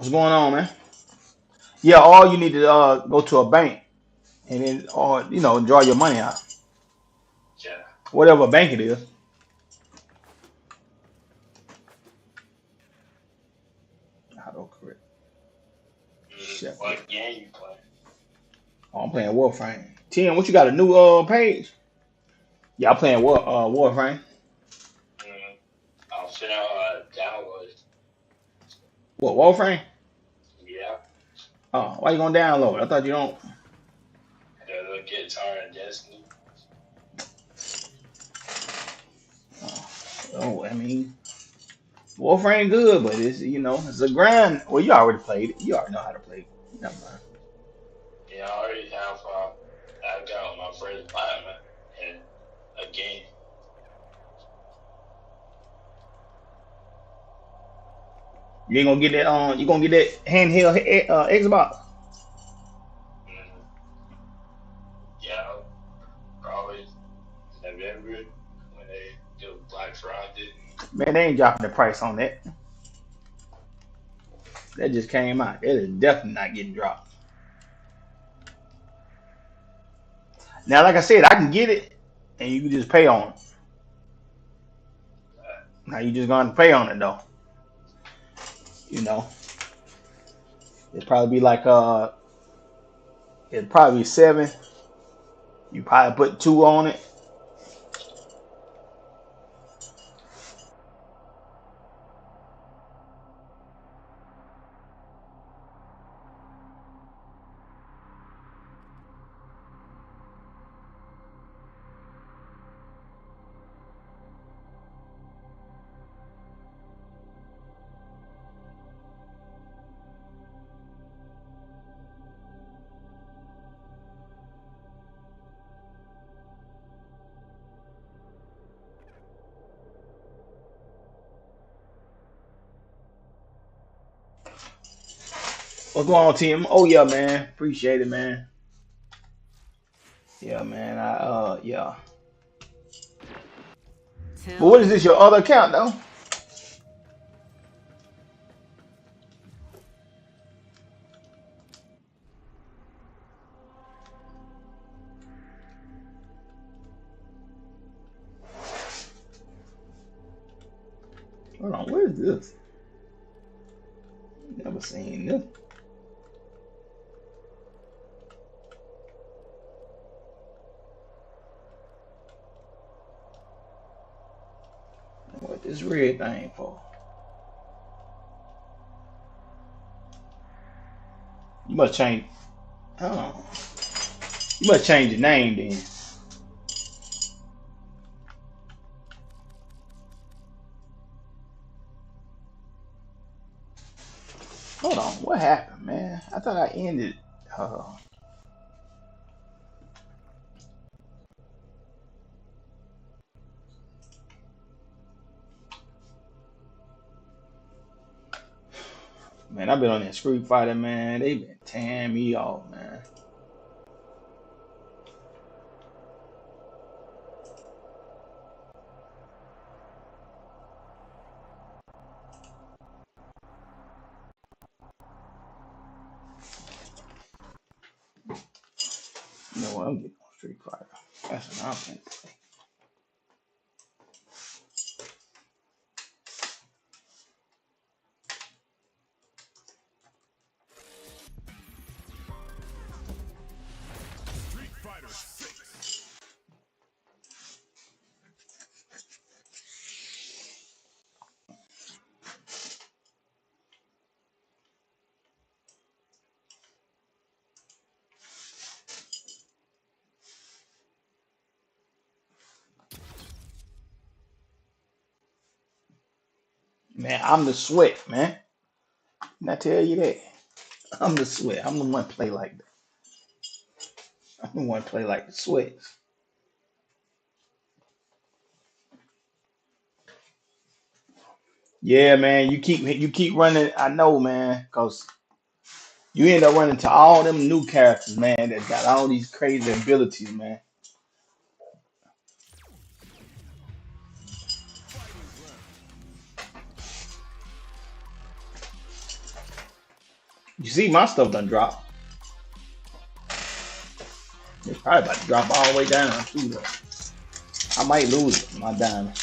What's going on, man? Yeah, all you need to go to a bank and then, or draw your money out, Yeah. whatever bank it is. Auto correct. Sheffield. What game you play? Oh, I'm playing Warframe. Tim, what you got a new page? Yeah, I'm playing Warframe. Mm, I'll finna download it. What Warframe? Yeah. Oh, why you gonna download it? I thought you don't. The guitar and Destiny. Oh, I mean, Warframe good, but it's a grind. Well, you already played it. You already know how to play it. Never mind. Yeah, I already have. I got my first platinum in a game. You ain't gonna get that on. You gonna get that handheld Xbox. Mm, yeah, probably November when they do Black Friday. Man, they ain't dropping the price on that. That just came out. It is definitely not getting dropped. Now, like I said, I can get it, and you can just pay on it. Now you just gonna pay on it though. You know, it'd probably be like it'd probably be 7. You probably put 2 on it. What's going on, Tim? Oh yeah, man. Appreciate it, man. Yeah, man. Yeah. But what is this? Your other account though? Hold on. What is this? Never seen this. What this red thing for? You must change. Oh, you must change your name then. Hold on. What happened, man? I thought I ended. Uh, Man, I've been on that Street Fighter, man. They been tearing me off, man. You know what? I'm getting on Street Fighter. That's what I'm gonna play. Man, I'm the sweat, man. Didn't I tell you that? I'm the sweat. I'm the one play like that. I'm the one play like the sweats. Yeah, man. You keep running. I know, man, cause you end up running to all them new characters, man, that got all these crazy abilities, man. You see, my stuff done drop. It's probably about to drop all the way down too, though. I might lose it, my diamond.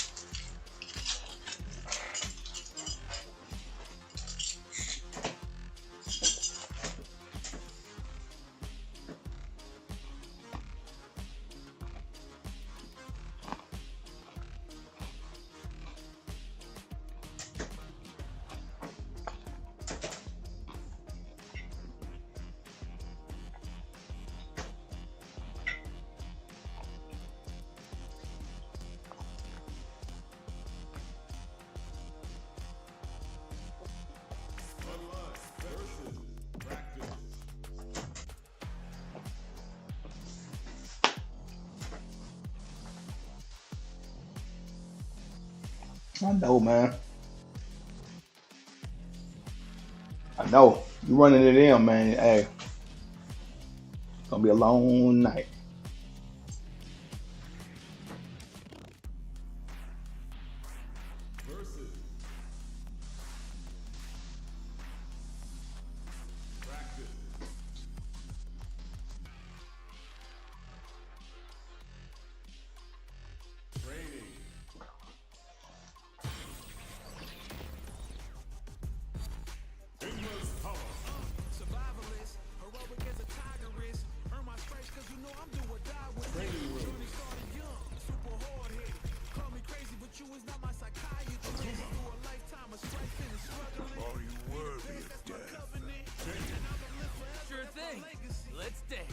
I know, man. I know. You running it in, man. Hey, it's gonna be a long night. Sure thing. Let's dance.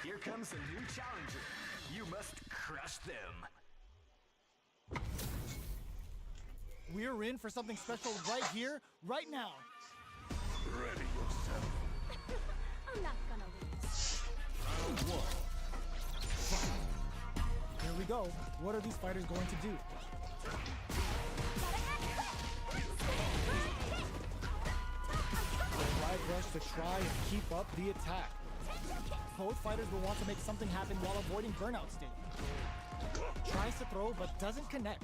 Here comes a new challenger. You must crush them. We're in for something special right here, right now. Ready yourself. I'm not gonna lose. Here we go. What are these fighters going to do? Right rush to try and keep up the attack. Both fighters will want to make something happen while avoiding burnout state. Tries to throw but doesn't connect.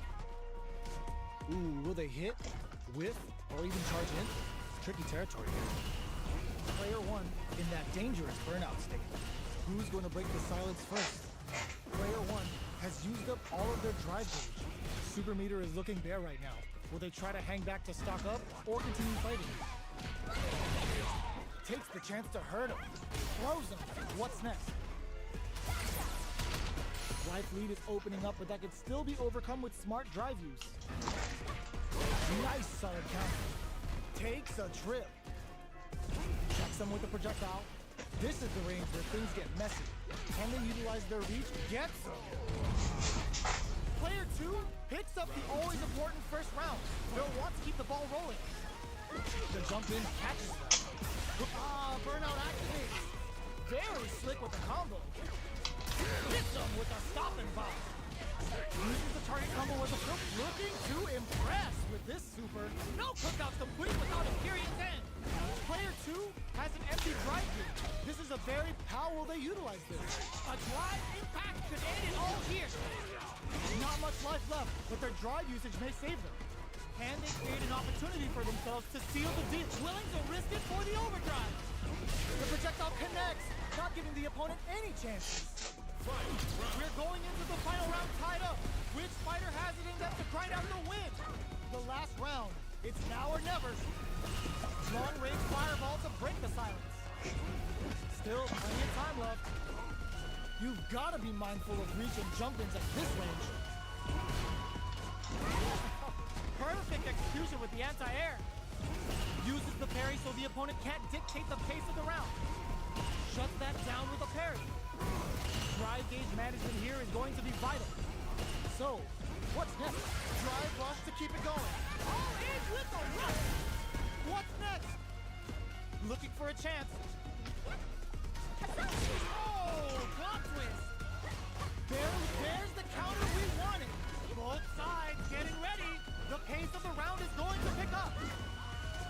Ooh, will they hit, whiff, or even charge in? Tricky territory here. Player one in that dangerous burnout state. Who's going to break the silence first? Player one has used up all of their drive gauge. Super meter is looking bare right now. Will they try to hang back to stock up or continue fighting? Takes the chance to hurt him. Throws him. What's next? Life lead is opening up, but that could still be overcome with smart drive use. Nice solid counter. Takes a trip. Checks him with a projectile. This is the range where things get messy. Can they utilize their reach? Gets them. Player two picks up the always important first round. They'll want to keep the ball rolling. The jump in catches them. Burnout activates. Very slick with the combo. Hits them with a stopping bomb. Uses the target combo as a hook. Looking to impress with this super. No cookouts complete without a period end. Player two has an empty drive gauge. This is a very how will they utilize this? A drive impact could end it all here. Not much life left, but their drive usage may save them. Can they create an opportunity for themselves to seal the deal? Willing to risk it for the overdrive. The projectile connects, not giving the opponent any chances. We're going into the final round tied up. Which fighter has it in them to grind out the win? The last round. It's now or never. Long-range fireball to break the silence. Still plenty of time left. You've got to be mindful of reach and jump-ins at this range. Perfect execution with the anti-air. Uses the parry so the opponent can't dictate the pace of the round. Shuts that down with a parry. Drive gauge management here is going to be vital. So, what's next? Drive rush to keep it going. All in with the rush. What's next? Looking for a chance. Oh, plot twist. There's the counter we wanted. Both sides getting ready. The pace of the round is going to pick up.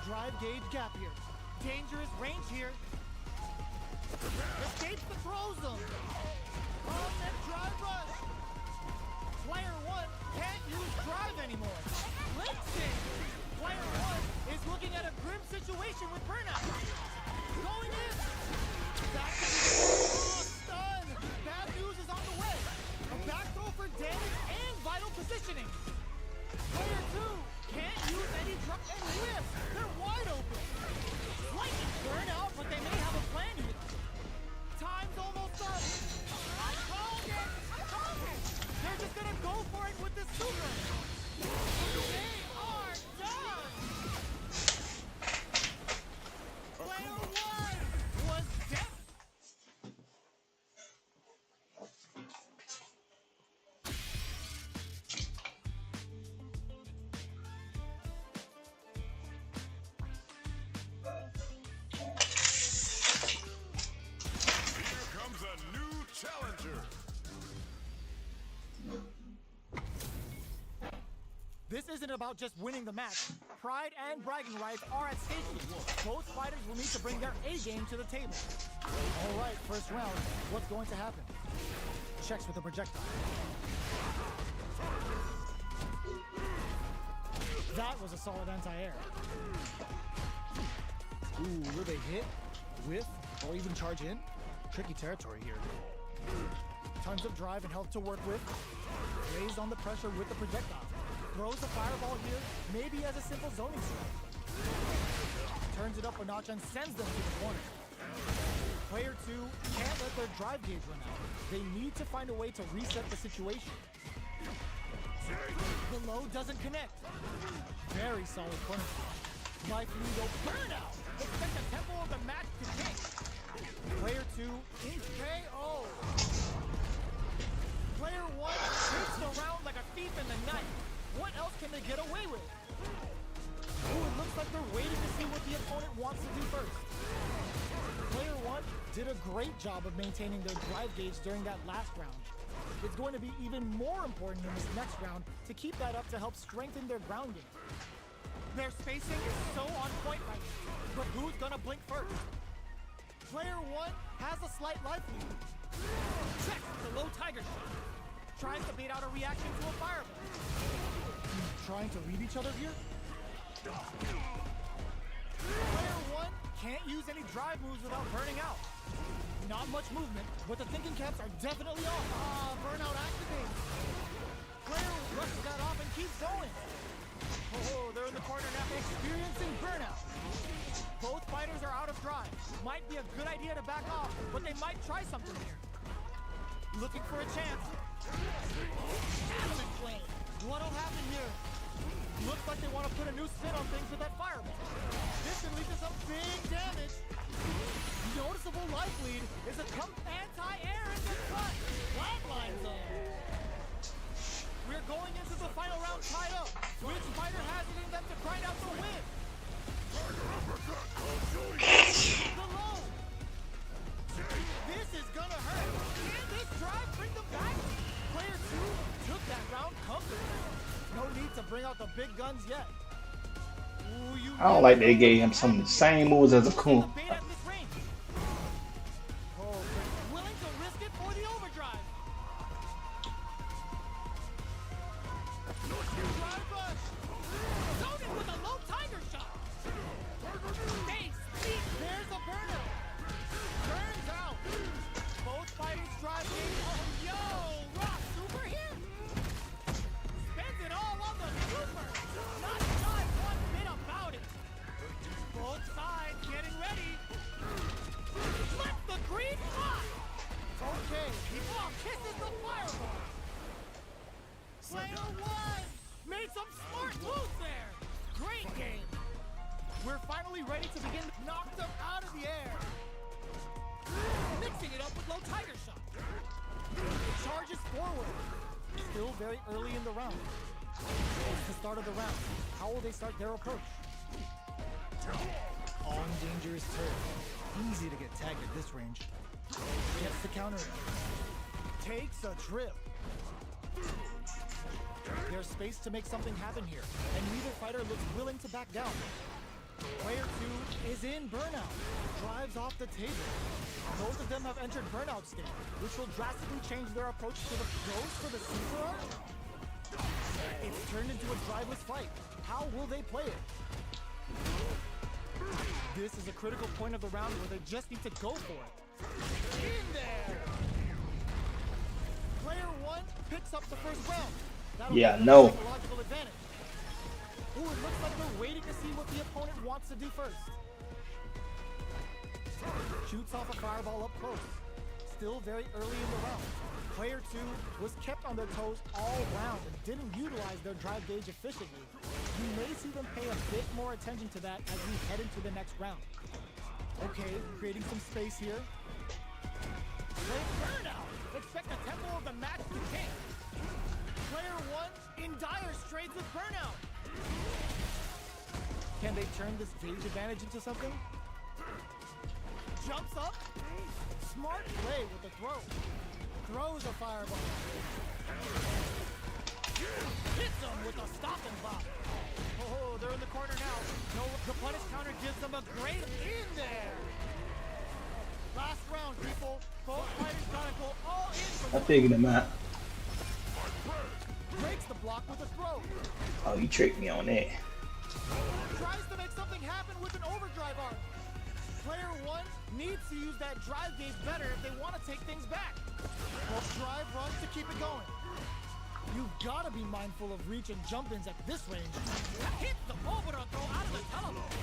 Drive gauge gap here. Dangerous range here. Escapes the throw zone. On that drive rush. Player 1 can't use drive anymore. Lynching. Player 1 is looking at a grim situation with burnout. Going in. Back to the stun. Bad news is on the way. A back throw for damage and vital positioning. Player 2 can't use any drop and whiff. They're wide open. Lightning burnout, but they may have a plan here. Time's almost up. I called it. They're just gonna go for it with this super. They are done. Player 1 was dead. Here comes a new challenger. This isn't about just winning the match. Pride and bragging rights are at stake here. Both fighters will need to bring their A-game to the table. All right, first round. What's going to happen? Checks with the projectile. That was a solid anti-air. Ooh, will they hit, whiff, or even charge in? Tricky territory here. Tons of drive and health to work with. Raised on the pressure with the projectile. Throws a fireball here, maybe as a simple zoning strike. Turns it up a notch and sends them to the corner. Player 2 can't let their drive gauge run out. They need to find a way to reset the situation. The low doesn't connect. Very solid corner. Life Legal burnout. Expect the tempo of the match to change. Player 2 in KO. Player 1 hits the round like a thief in the night. What else can they get away with? Ooh, it looks like they're waiting to see what the opponent wants to do first. Player 1 did a great job of maintaining their drive gauge during that last round. It's going to be even more important in this next round to keep that up to help strengthen their ground game. Their spacing is so on point right now, but who's gonna blink first? Player 1 has a slight life lead. Checks the low tiger shot. Tries to bait out a reaction to a fireball. Trying to read each other here? Player 1 can't use any drive moves without burning out. Not much movement, but the thinking caps are definitely off. Burnout activates. Player rushes that off and keeps going. Oh, they're in the corner now, experiencing burnout. Both fighters are out of drive. Might be a good idea to back off, but they might try something here. Looking for a chance. Adamant flame. What'll happen here? Looks like they want to put a new spin on things with that fireball. This can lead to some big damage. Noticeable life lead is a anti-air in the cut. Flatline zone. We're going into the final round tied up. Which fighter has it in them to grind out the win? The low. This is gonna hurt. Can this drive bring them back? Player 2 took that round comfortably. No need to bring out the big guns yet. Ooh, I don't like they gave him some of the same moves as a Kun. Oh, willing to risk it for the overdrive. Drive rush. Jojn with a low tiger shot. There's a burnout. Turns out both fighters drive in. He kisses the fireball. Player one made some smart moves there. Great game. We're finally ready to begin. Knocked him out of the air. Mixing it up with low tiger shot. Charges forward. Still very early in the round. It's the start of the round. How will they start their approach? On dangerous turf. Easy to get tagged at this range. Gets the counter in. Takes a trip. There's space to make something happen here, and neither fighter looks willing to back down. Player 2 is in burnout. Drives off the table. Both of them have entered burnout state, which will drastically change their approach to the throws for the super art. It's turned into a driveless fight. How will they play it? This is a critical point of the round where they just need to go for it. In there! Player 1 picks up the first round. That'll Yeah, give them no. a psychological advantage. Ooh, it looks like they're waiting to see what the opponent wants to do first. Shoots off a fireball up close. Still very early in the round. Player 2 was kept on their toes all round and didn't utilize their drive gauge efficiently. You may see them pay a bit more attention to that as we head into the next round. Okay, creating some space here. Play burnout. Expect the tempo of the match to change. Player 1 in dire straits with burnout. Can they turn this gauge advantage into something? Jumps up. Smart play with the throw. Throws a fireball. Hits them with a stop and bop. Oh, they're in the corner now. No, the punish counter gives them a great in there. Last round, people. Both fighters gotta go all in for I figured him out. breaks the block with a throw. Oh, you tricked me on that. Tries to make something happen with an overdrive arc. Player 1 needs to use that drive gauge better if they want to take things back. Well, drive runs to keep it going. You've got to be mindful of reach and jump-ins at this range. Hits the overthrow throw out of the telephone.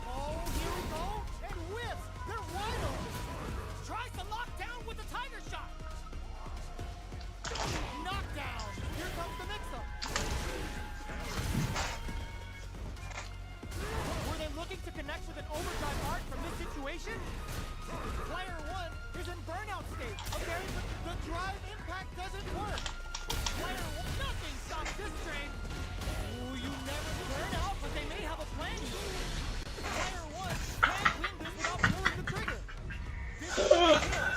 Oh, here we go. And whips. They're wide open. Tries to lock down with the tiger shot. Knockdown. Here comes the mix-up. Were they looking to connect with an overdrive arc from this situation? Player 1 is in burnout state. Okay, the drive impact doesn't work. Player 1, nothing stops this train. Ooh, you never burn out, but they may have a plan here. Player 1 can't win this without pulling the trigger.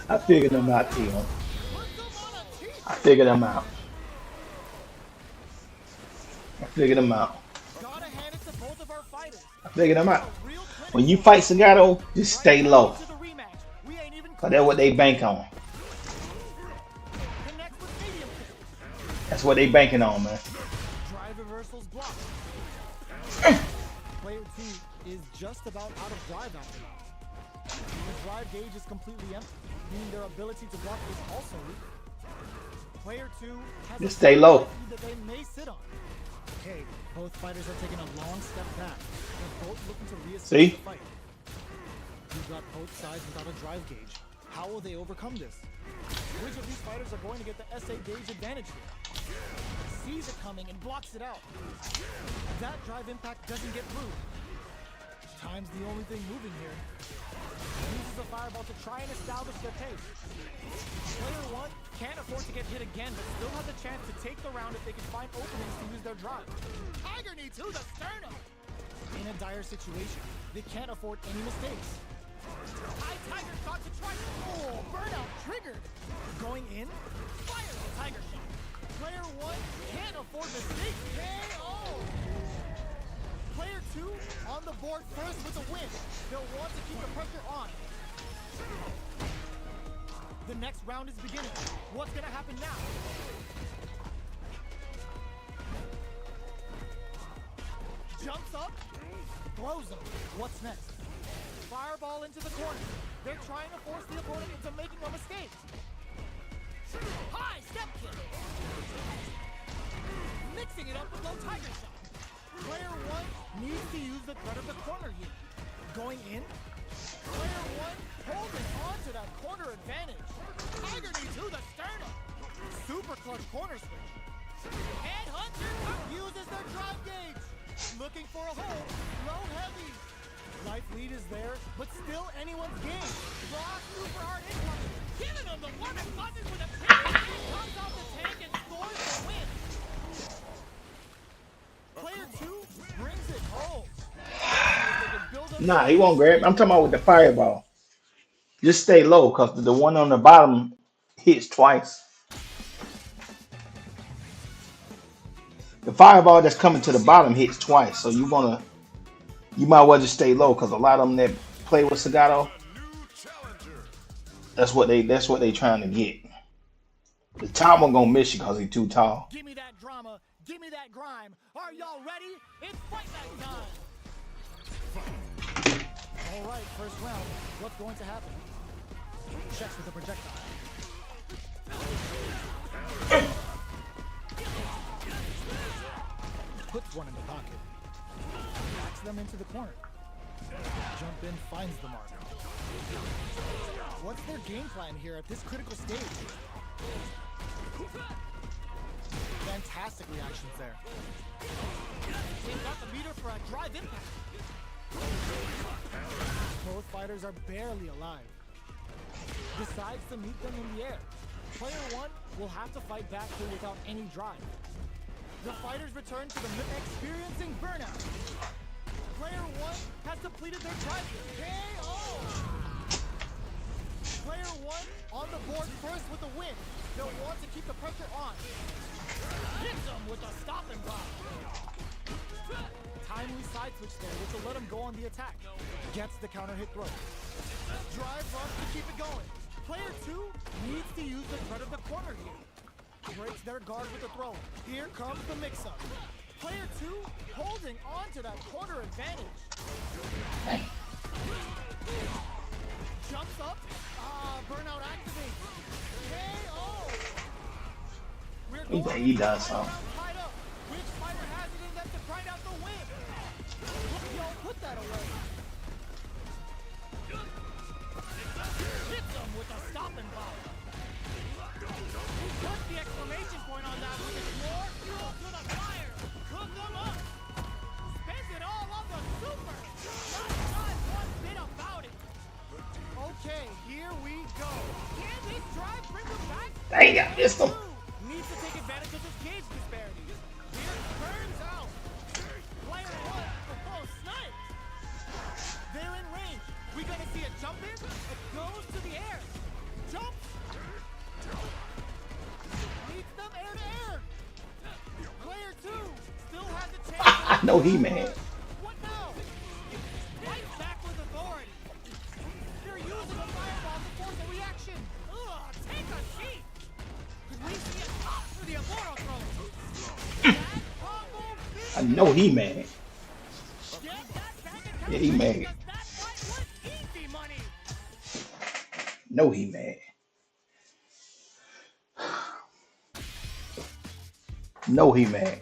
I figured him out, Tio. Puts them on a teeth. I figured him out. I figured him out. Gotta hand it to both of our fighters. I figured him out. Real clinic. When you fight Sagato, just stay low. To the rematch. We ain't even Cause that's what they bank on. connect with medium kick. That's what they banking on, man. Drive reversals blocked. Player 2 is just about out of drive after that. The drive gauge is completely empty, meaning their ability to block is also weak. Player 2 has Just a stay low. lead that they may sit on. Okay, both fighters are taking a long step back. They're both looking to reassess See? the fight. You've got both sides without a drive gauge. How will they overcome this? Which of these fighters are going to get the SA gauge advantage here? Sees it coming and blocks it out. That drive impact doesn't get through. Time's the only thing moving here. Uses the fireball to try and establish their pace. Player 1 can't afford to get hit again, but still has a chance to take the round if they can find openings to use their drive. Tiger knee to the sternum! In a dire situation, they can't afford any mistakes. High Tiger shot to try. Oh, burnout triggered. Going in, fires the Tiger shot. Player 1 can't afford mistakes. KO! Player 2 on the board first with a win. They'll want to keep the pressure on. The next round is beginning. What's gonna happen now? Jumps up, blows him. What's next? Fireball into the corner. They're trying to force the opponent into making a mistake. High step kick. Mixing it up with low tiger shot. Player 1 needs to use the threat of the corner here. Going in. Player 1 holding on to that corner advantage. Tiger super clutch corner switch. Headhunter uses their drop gauge. Looking for a hole. Low heavy. Life lead is there, but still anyone's game. Raw super hard incoming. Giving him the one that buzzes with a pin. Comes off the tank and scores the win. Player 2 brings it home. Nah, he won't grab. I'm talking about with the fireball. Just stay low because the one on the bottom hits twice. The fireball that's coming to the bottom hits twice, so you might well just stay low because a lot of them that play with Sagato, that's what they trying to get. The top one gonna miss you because he's too tall. Give me that drama, give me that grime. Are y'all ready? It's fight night time. All right, first round. What's going to happen? Checks with the projectile. Puts one in the pocket. Backs them into the corner. Jump in, finds the mark. What's their game plan here at this critical stage? Fantastic reactions there. They've got the meter for a drive impact. Both fighters are barely alive. Decides to meet them in the air. Player 1 will have to fight back here without any drive. The fighters return to the experiencing burnout. Player 1 has depleted their drive. KO! Player 1 on the board first with the win. They'll want to keep the pressure on. Hits them with a stop and block. Timely side switch there, which will let him go on the attack. Gets the counter hit throw. Drive runs to keep it going. Player 2 needs to use the threat of the corner here. Breaks their guard with the throw. Here comes the mix-up. Player 2 holding on to that corner advantage. Jumps up. Burnout activates. KO. He does something. Which fighter has it in them to grind out the win? Yo, put that away. Hits them with a stop and block. Put the exclamation point on that one. More fuel to the fire. Cook them up. Spends it all on the super. Not one bit about it. Okay, here we go. Can this drive bring them back? Dang, I missed him. Needs to take advantage of this gauge disparity. Here burns out. Player 1 for full snipe. They're in range. We gonna see a jump in? It goes to the air. Jump. Leads them air to air. Player 2 still has a chance. I know he mad. What now? Fights back with authority. They're using a fireball to force a reaction. Ugh, take a seat. Could we see a top for the Immortal throw? I know he mad. Yeah, he mad. No, he mad. No, he mad.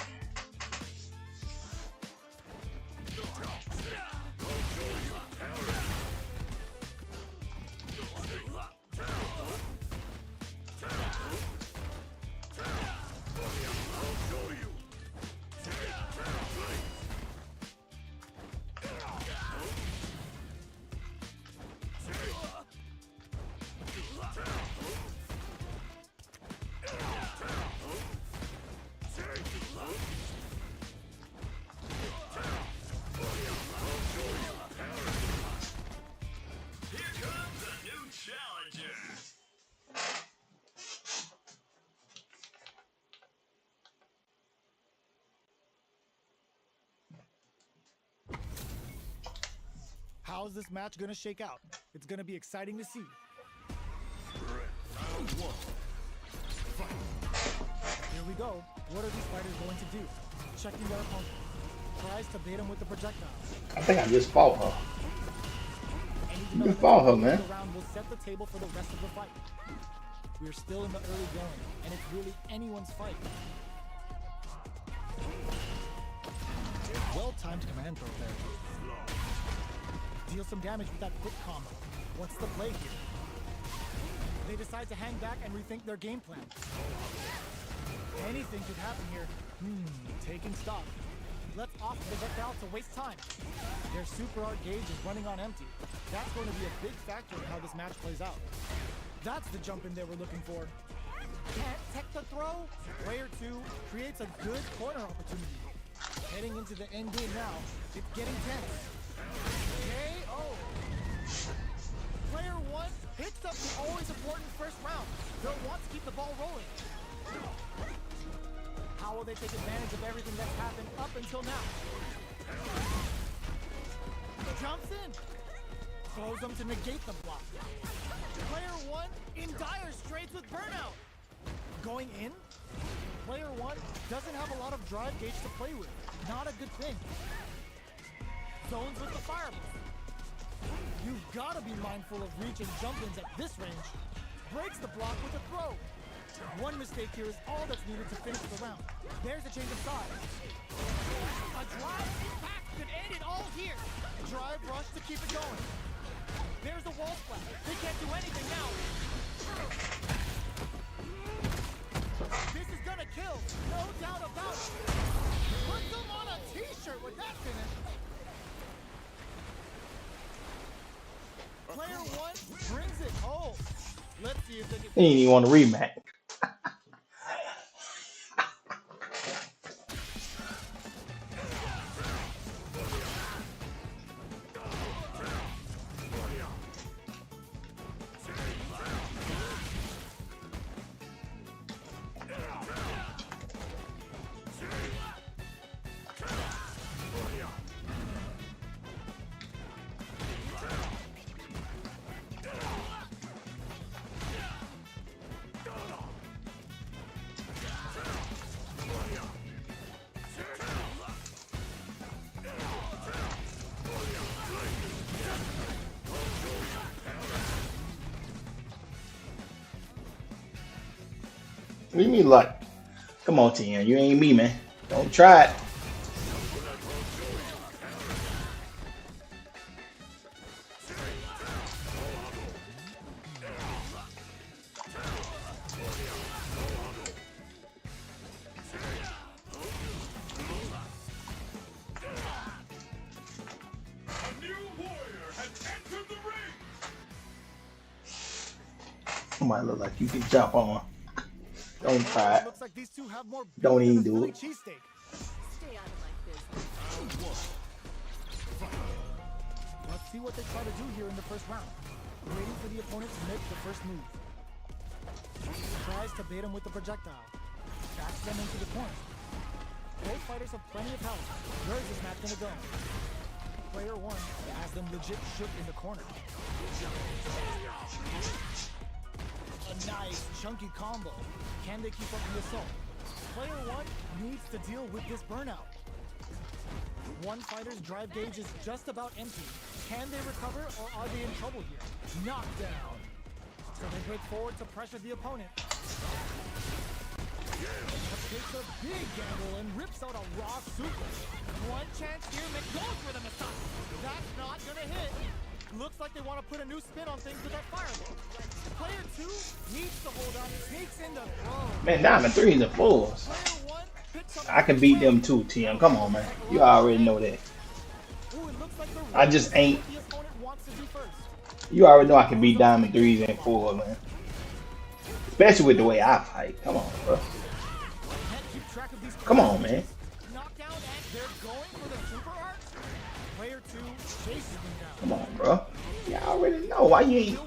How's this match gonna shake out? It's gonna be exciting to see. Here we go. What are these fighters going to do? Checking their opponent. Tries to bait him with the projectile. I think I just fought her. You can fought her, man. The round will set the table for the rest of the fight. We're still in the early going, and it's really anyone's fight. Well-timed command throw there. Deal some damage with that quick combo. What's the play here? They decide to hang back and rethink their game plan. Anything could happen here. Taking stock. Let's off the projectile to waste time. Their super art gauge is running on empty. That's going to be a big factor in how this match plays out. That's the jump in they were looking for. Can't tech the throw. Player 2 creates a good corner opportunity. Heading into the end game now, it's getting tense. KO. Player 1 picks up the always important first round. They'll want to keep the ball rolling. How will they take advantage of everything that's happened up until now? Jumps in. Throws them to negate the block. Player 1 in dire straits with burnout. Going in? Player 1 doesn't have a lot of drive gauge to play with. Not a good thing. Zones with the fireball. You've got to be mindful of reach and jump-ins at this range. Breaks the block with a throw. One mistake here is all that's needed to finish the round. There's a change of side. A drive impact could end it all here. Drive rush to keep it going. There's a wall splash. They can't do anything now. This is gonna kill, no doubt about it. Put them on a t-shirt with that finish. Player 1 brings it home. Let's see if they can. He didn't even want a rematch. What do you mean luck? Come on, Tian. You ain't me, man. Don't try it. Might look like you can jump on. Don't try it. Looks like these two have more Don't even do it. Stay out of my business. Let's see what they try to do here in the first round. Waiting for the opponent to make the first move. Tries to bait him with the projectile. Backs them into the corner. Both fighters have plenty of health. Where is this match gonna go? Player 1 has them legit shook in the corner. A nice chunky combo. Can they keep up the assault? Player 1 needs to deal with this burnout. One fighter's drive gauge is just about empty. Can they recover or are they in trouble here? Knocked down. So they break forward to pressure the opponent. Takes a big gamble and rips out a raw super. One chance here, goes for the massage. That's not gonna hit. Looks like they want to put a new spin on things with that fireball. Player 2 needs to hold on, sneaks in the throw. Man, Diamond 3 is a fool. I can beat them too, TM. Come on, man. You already know that. I just ain't. You already know I can beat Diamond 3s and 4s, man. Especially with the way I fight. Come on, bro. Come on, man. Knockdown and they're going for the super art. Player 2 chases them down. Come on, bro. You already know. Why you ain't?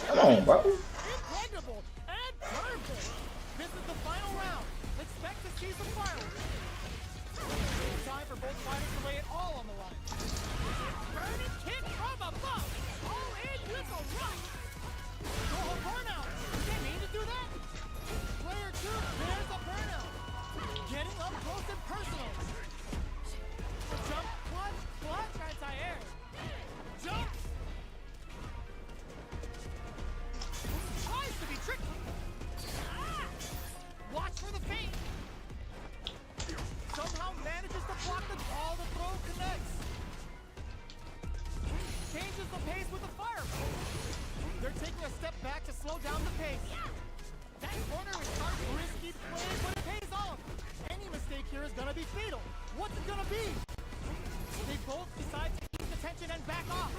Come on, bro. Incredible and perfect. This is the final round. Expect to see some fireworks. Time for both fighters to lay it all on the line. Burning kick from above. All in with a rush. Oh, burnout. Did they mean to do that? Player 2, there's a burnout. Getting up close and personal. Jump, clutch, anti-air. Jump. Tries to be tricky. Watch for the feint. Somehow manages to block the ball. The throw connects. Changes the pace with the fireball. They're taking a step back to slow down the pace. That corner is not risky play, but it pays off. Any mistake here is gonna be fatal. What's it gonna be? They both decide to keep the tension and back off.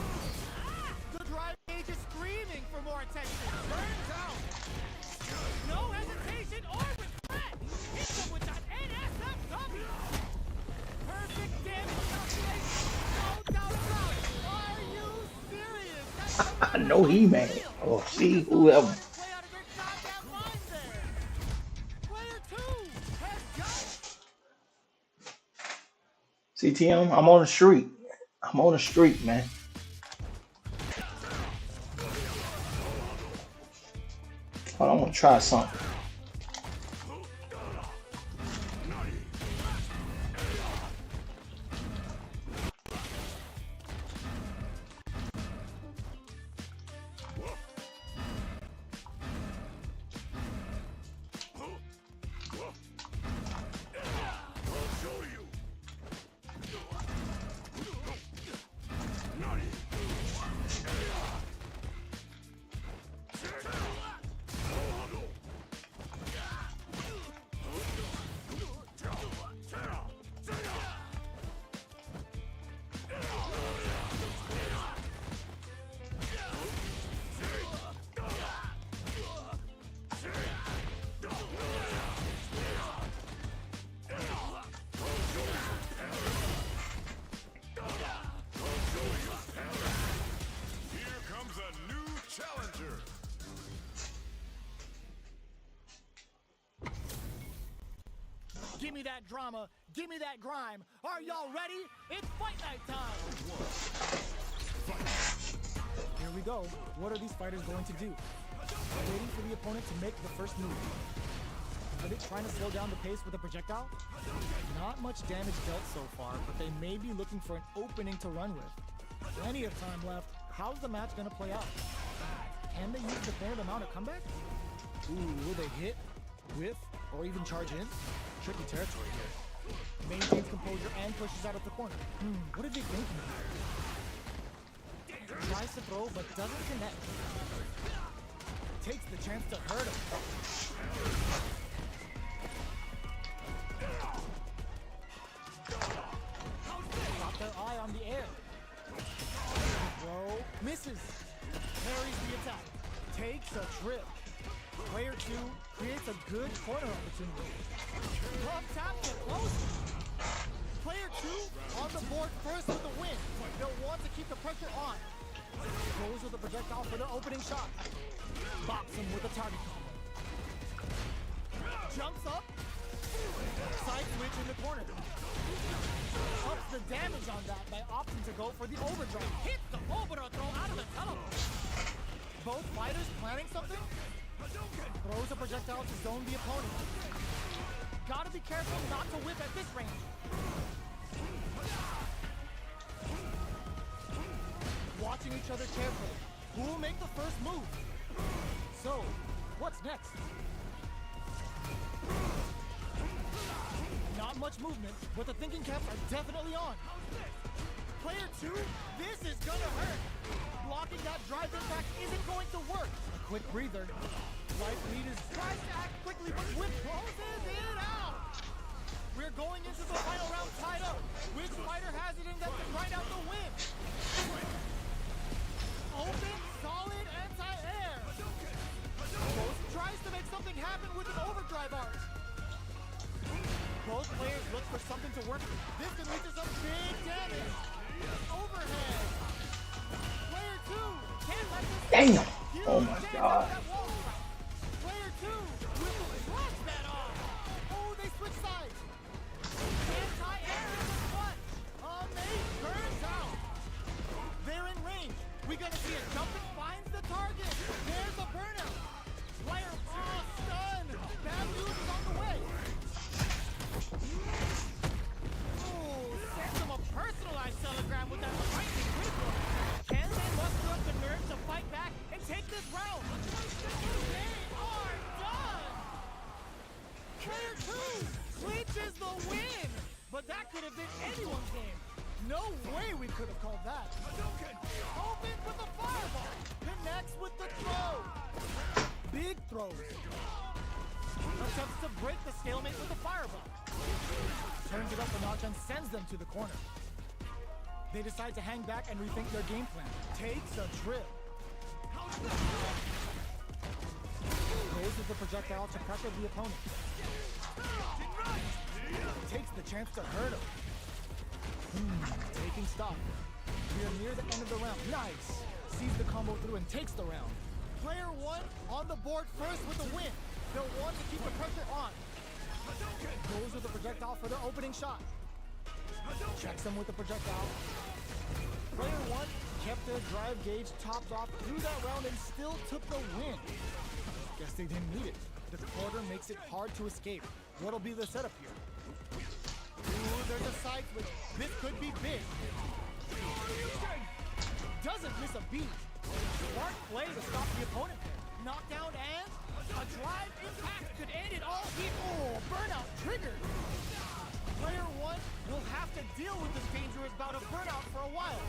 The drive page is screaming for more attention. Burns out. No hesitation or regret. Hits him with that NSFW. Perfect damage calculation. No doubt about it. Are you serious? That's I know he mad. Oh, see, whoever. play out of their goddamn mind there. Player 2 has got CTM, I'm on the street. I'm on the street, man. Hold on, I want to try something. Give me that drama. Give me that grime. Are y'all ready? It's fight night time. Here we go. What are these fighters going to do? Waiting for the opponent to make the first move. Are they trying to slow down the pace with a projectile? Not much damage dealt so far, but they may be looking for an opening to run with. Plenty of time left. How's the match going to play out? Can they use the fair amount of comeback? Ooh, will they hit, whiff, or even charge in? Tricky territory here. Maintains composure and pushes out of the corner. What are they thinking here? Tries to throw, but doesn't connect. Takes the chance to hurt him. Got their eye on the air. Throw, misses. Parries the attack. Takes a trip. Player 2 creates a good corner opportunity. Love tap to close. Player 2 on the board first with the win. They'll want to keep the pressure on. Goes with the projectile for the opening shot. Box him with a target combo. Jumps up. Side switch in the corner. Ups the damage on that by opting to go for the overdrive. Hits the overthrow out of the teleport. Both fighters planning something? Throws a projectile to zone the opponent. Gotta be careful not to whip at this range. Watching each other carefully. Who will make the first move? So, what's next? Not much movement, but the thinking caps are definitely on. Player 2, this is gonna hurt. Blocking that drive impact isn't going to work. A quick breather. Life leaders tries to act quickly, but Whip closes it out. We're going into the final round tied up. Which fighter has it in them to grind out the win? Open, solid, anti-air. Ghost tries to make something happen with an overdrive arc. Both players look for something to work with. This can lead to some big damage. Overhead. Player 2 can't let this. Damn! Oh my God. Player 2 will flush that off. Oh, they switch sides. Anti-air in the front. Maze burns out. They're in range. We're gonna see a jump and finds the target. There's a burnout. Player stun. Bad news is on the way. Ooh, sends him a personalized telegram with that lightning critical. Can they muster up the nerve to fight back and take this round? They are done! Player 2 clinches the win! But that could have been anyone's game. No way we could have called that. Opens with the fireball. Connects with the throws. Attempts to break the stalemate with the fireball. Turns it up a notch and sends them to the corner. They decide to hang back and rethink their game plan. Takes a trip. Goes with the projectile to pressure the opponent. Takes the chance to hurt him. Taking stock. We are near the end of the round. Nice. Sees the combo through and takes the round. Player 1 on the board first with a win. They'll want to keep the pressure on. Goes with the projectile for the opening shot. Checks him with the projectile. Player 1 kept their drive gauge topped off through that round and still took the win. Guess they didn't need it. The quarter makes it hard to escape. What'll be the setup here? Ooh, there's a side switch. This could be big. Doesn't miss a beat. Smart play to stop the opponent there. Knockdown and a drive impact could end it all. Burnout triggered. Player 1 will have to deal with this dangerous bout of burnout for a while.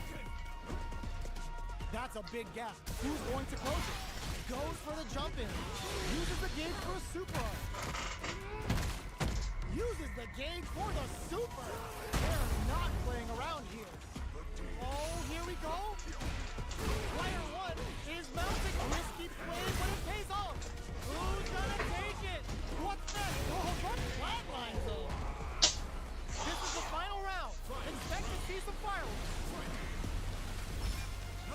That's a big gap. Who's going to close it? Goes for the jump in. Uses the gauge for a super arm. Uses the gauge for the super. They're not playing around here. Oh, here we go. Player 1 is mounting a risky play, but it pays off. Who's gonna take it? What's next? Oh, what flatline though? This is the final round. Expect to see some fireworks.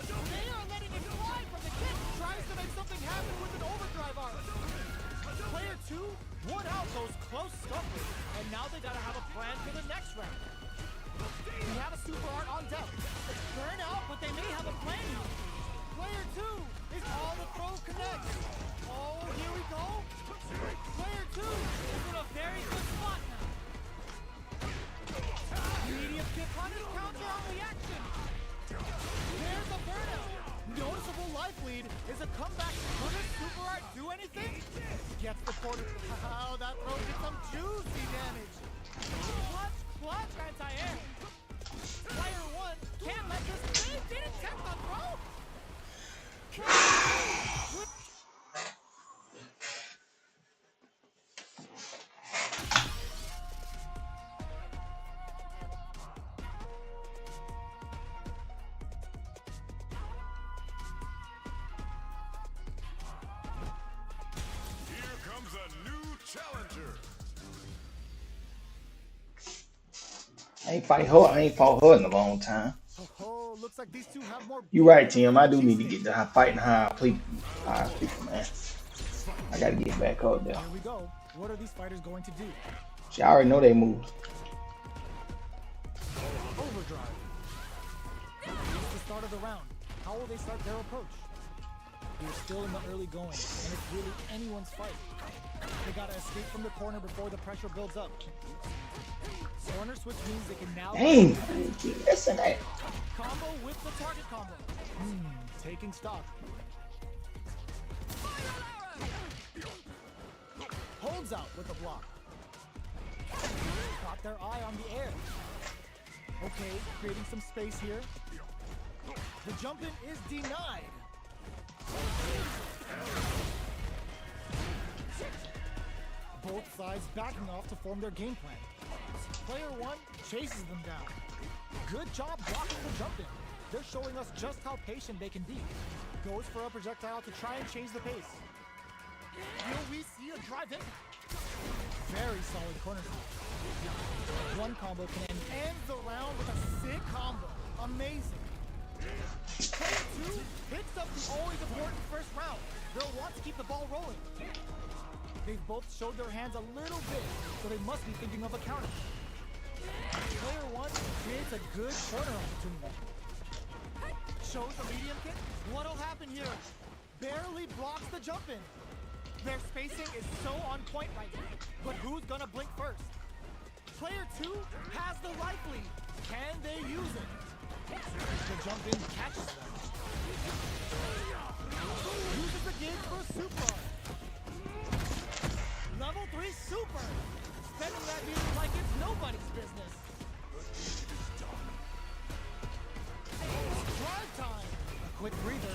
They are letting it fly from the kick. Tries to make something happen with an overdrive arc. Player 2 won out those close scuffles, and now they gotta have a plan for the next round. We have a super art on deck. It's burn out, but they may have a plan here. Player 2 is all the throw connects. Oh, here we go. Player 2 is in a very good spot now. Medium kick on his counter on reaction. There's a burnout. Noticeable life lead is a comeback. Will this super art do anything? Gets the quarter. Oh, that throw did some juicy damage. Clutch anti-air. Player 1 can't let this. They didn't check the throw. Here comes a new challenger. I ain't fought her in a long time. Oh, looks like these two have more. You right, Tim. I do need to get to fighting high people, man. I gotta get back up there. Here we go. What are these fighters going to do? See, I already know they moves. Overdrive. It's the start of the round. How will they start their approach? They're still in the early going, and it's really anyone's fight. They gotta escape from the corner before the pressure builds up. Corner switch means they can now. Dang, listen to that. Combo with the target combo. Taking stock. Holds out with the block. Got their eye on the air. Okay, creating some space here. The jump in is denied. Both sides backing off to form their game plan. Player 1 chases them down. Good job blocking the jump in. They're showing us just how patient they can be. Goes for a projectile to try and change the pace. Will we see a drive in? Very solid corner kick. One combo can end the round with a sick combo. Amazing. Player 2 picks up the always important first round. They'll want to keep the ball rolling. They've both showed their hands a little bit, so they must be thinking of a counter. Player 1 creates a good corner opportunity. Shows a medium kick. What'll happen here? Barely blocks the jump in. Their spacing is so on point right now. But who's gonna blink first? Player 2 has the life lead. Can they use it? The jump in catches them. Uses the gauge for a super arm. Level 3 super. Spending that music like it's nobody's business. Drive time. A quick breather.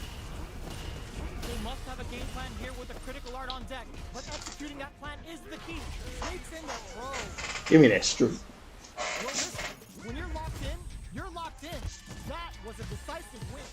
They must must have a game plan here with a critical art on deck, but executing that plan is the key. Sneaks in the throw. Give me that streak. Well, listen, when you're locked in, you're locked in. That was a decisive win.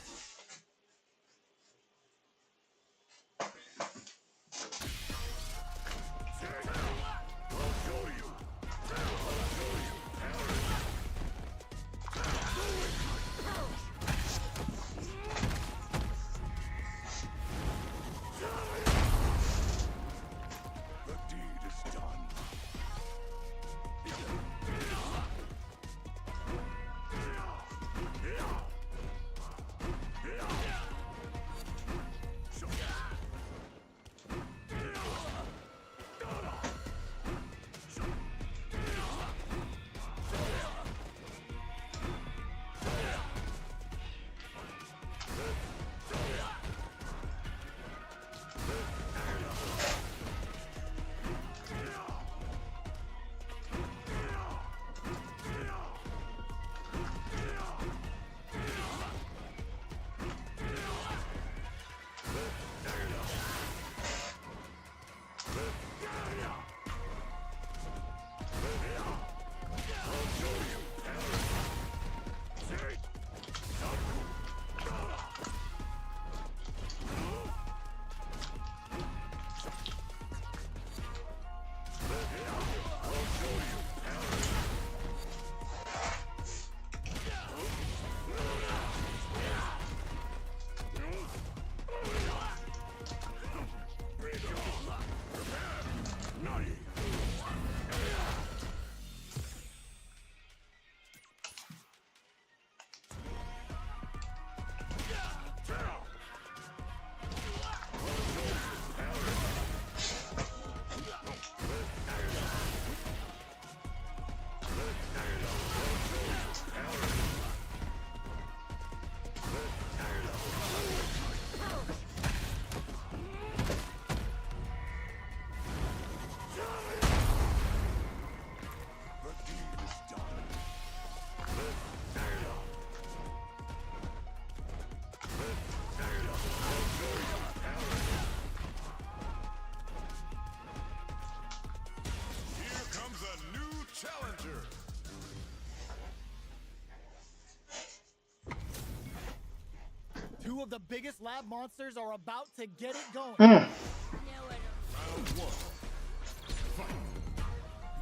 Two of the biggest lab monsters are about to get it going.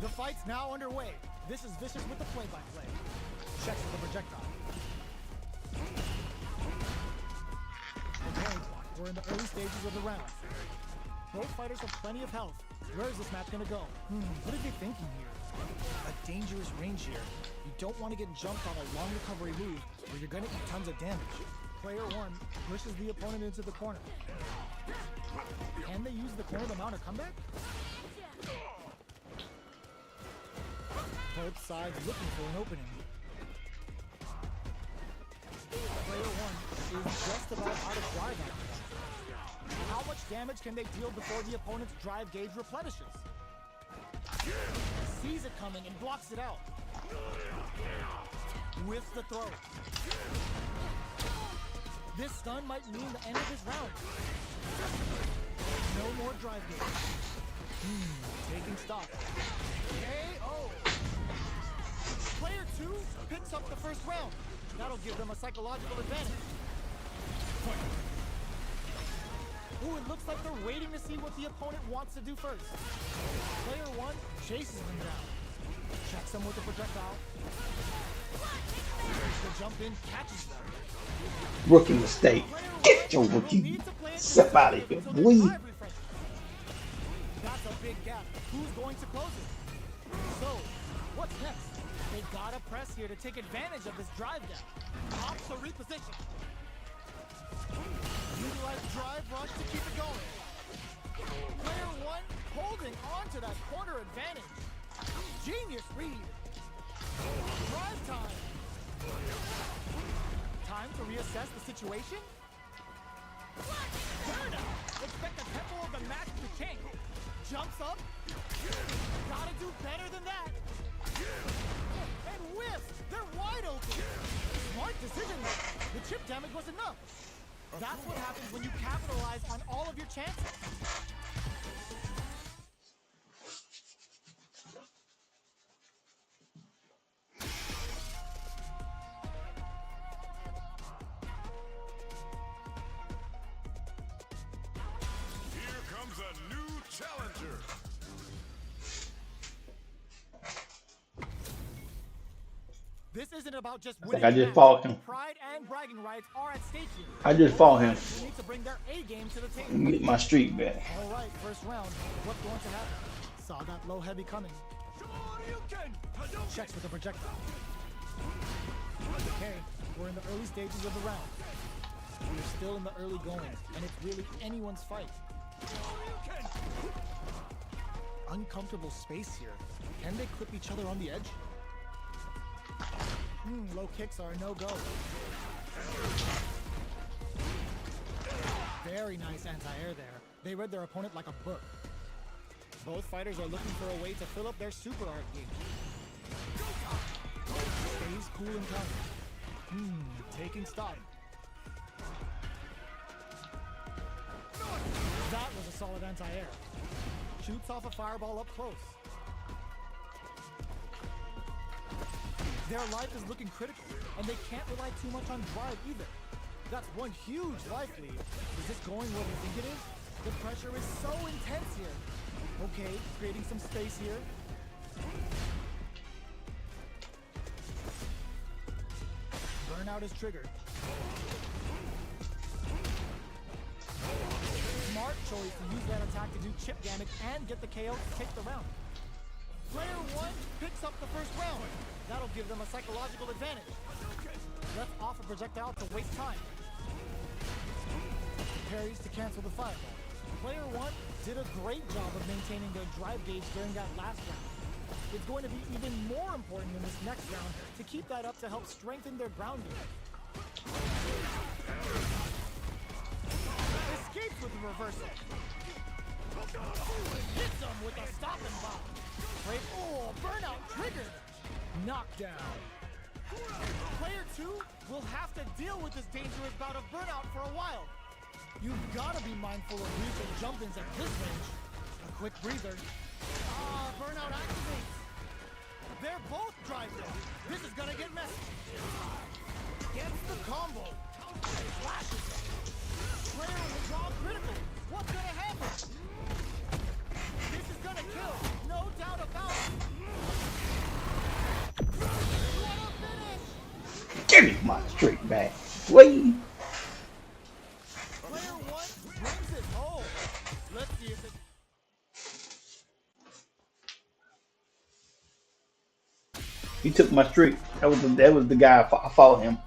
The fight's now underway. This is Vicious with the play-by-play. Checks the projectile. Okay, we're in the early stages of the round. Both fighters have plenty of health. Where is this match gonna go? What are they thinking here? A dangerous range here. You don't want to get jumped on a long recovery move where you're gonna eat tons of damage. Player one pushes the opponent into the corner. Can they use the corner to mount a comeback? Both sides looking for an opening. Player one is just about out of drive at the point. How much damage can they deal before the opponent's drive gauge replenishes? Sees it coming and blocks it out. Whiffs the throw. This stun might mean the end of this round. No more drive gauge. Taking stock. KO. Player two picks up the first round. That'll give them a psychological advantage. Ooh, it looks like they're waiting to see what the opponent wants to do first. Player one chases them down. Checks them with the projectile. The jump in catches them. Rookie mistake. Get your rookie step out of here, boy. That's a big gap. Who's going to close it? So, what's next? They gotta press here to take advantage of this drive gap. Ops to reposition. Utilize drive rush to keep it going. Player one holding on to that corner advantage. Genius read. Drive time. Time to reassess the situation. Burnout. Expect the tempo of the match to change. Jumps up. Gotta do better than that. And whiffs. They're wide open. Smart decision. The chip damage was enough. That's what happens when you capitalize on all of your chances. Here comes a new challenger. This isn't about just I winning. think I the just match. fought him. Pride and bragging rights are at stake here. I just fought him. They need to bring their A game to the Let table. me get my streak back. All right, first round. What's going to happen? Saw that low heavy coming. Checks with the projectile. Okay, we're in the early stages of the round. We're still in the early going, and it's really anyone's fight. Uncomfortable space here. Can they clip each other on the edge? Low kicks are a no-go. Very nice anti-air there. They read their opponent like a book. Both fighters are looking for a way to fill up their super art gauge. Stays cool and calm. Taking stock. That was a solid anti-air. Shoots off a fireball up close. Their life is looking critical, and they can't rely too much on drive either. That's one huge life lead. Is this going where they think it is? The pressure is so intense here. Okay, creating some space here. Burnout is triggered. Smart choice to use that attack to do chip damage and get the KO to take the round. Player 1 picks up the first round. That'll give them a psychological advantage. Let's off a projectile to waste time. Parries to cancel the fireball. Player 1 did a great job of maintaining their drive gauge during that last round. It's going to be even more important in this next round to keep that up to help strengthen their ground game. Escapes with the reversal. Hits him with a stopping bomb. Great. Oh, burnout triggered. Knockdown. Player 2 will have to deal with this dangerous bout of burnout for a while. You've got to be mindful of recent jump-ins at this range. A quick breather. Burnout activates. They're both driving. This is gonna get messy. Gets the combo. Flashes it. Player will draw critical. What's gonna happen? This is gonna kill. No doubt about it. What a finish! Give me my streak back. Wait. Player 1 brings it home. Let's see if it... He took my streak. That was the guy I fought him.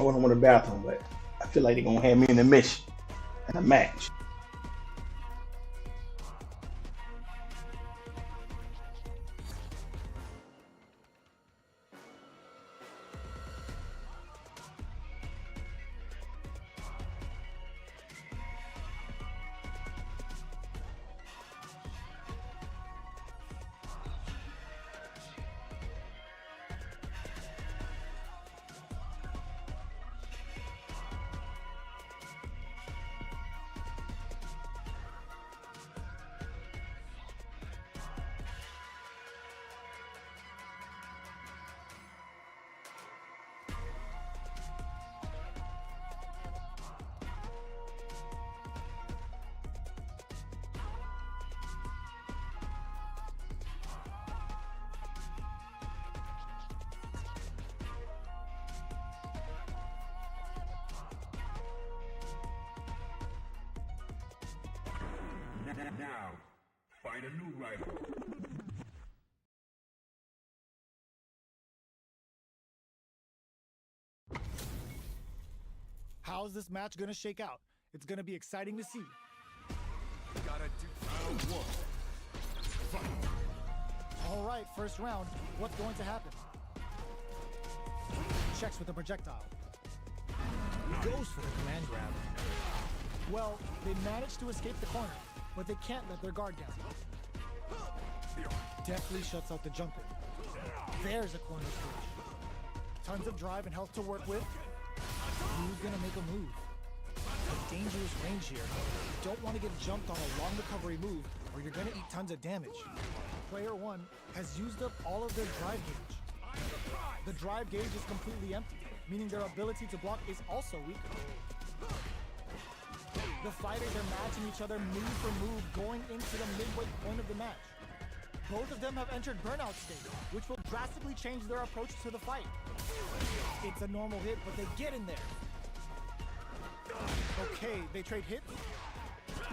I went to the bathroom, but I feel like they're gonna have me in the mission in a match. Now, find a new rival. How's this match gonna shake out? It's gonna be exciting to see. Gotta do round one. Fight. All right, first round. What's going to happen? Checks with the projectile. Goes for the command grab. Well, they managed to escape the corner, but they can't let their guard down. Deftly shuts out the jump in. There's a corner switch. Tons of drive and health to work with. Who's gonna make a move? A dangerous range here. You don't want to get jumped on a long recovery move, or you're gonna eat tons of damage. Player 1 has used up all of their drive gauge. The drive gauge is completely empty, meaning their ability to block is also weaker. The fighters are matching each other move for move going into the midway point of the match. Both of them have entered burnout state, which will drastically change their approach to the fight. It's a normal hit, but they get in there. Okay, they trade hits.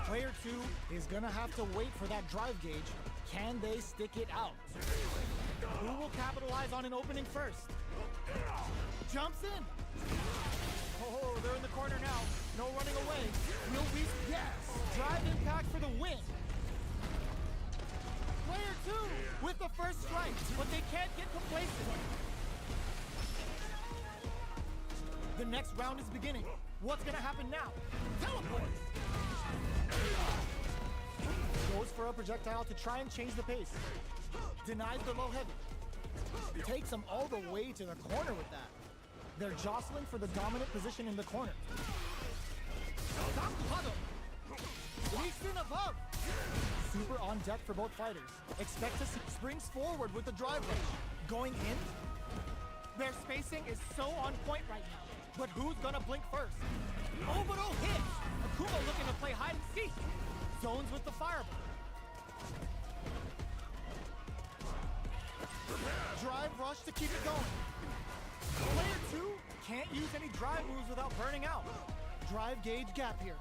Player 2 is gonna have to wait for that drive gauge. Can they stick it out? Who will capitalize on an opening first? Jumps in. Oh, they're in the corner now. No running away. No beast. Yes. Drive impact for the win. Player 2 with the first strike, but they can't get complacent. The next round is beginning. What's gonna happen now? Teleport! Goes for a projectile to try and change the pace. Denies the low heavy. Takes them all the way to the corner with that. They're jostling for the dominant position in the corner. Stop huddle! Leaks in above! Super on deck for both fighters. Expect to see springs forward with the drive rush. Going in? Their spacing is so on point right now. But who's gonna blink first? Obito hits! Akuma looking to play hide and seek. Zones with the fireball. Drive rush to keep it going. Player 2 can't use any drive moves without burning out. Drive gauge gap here.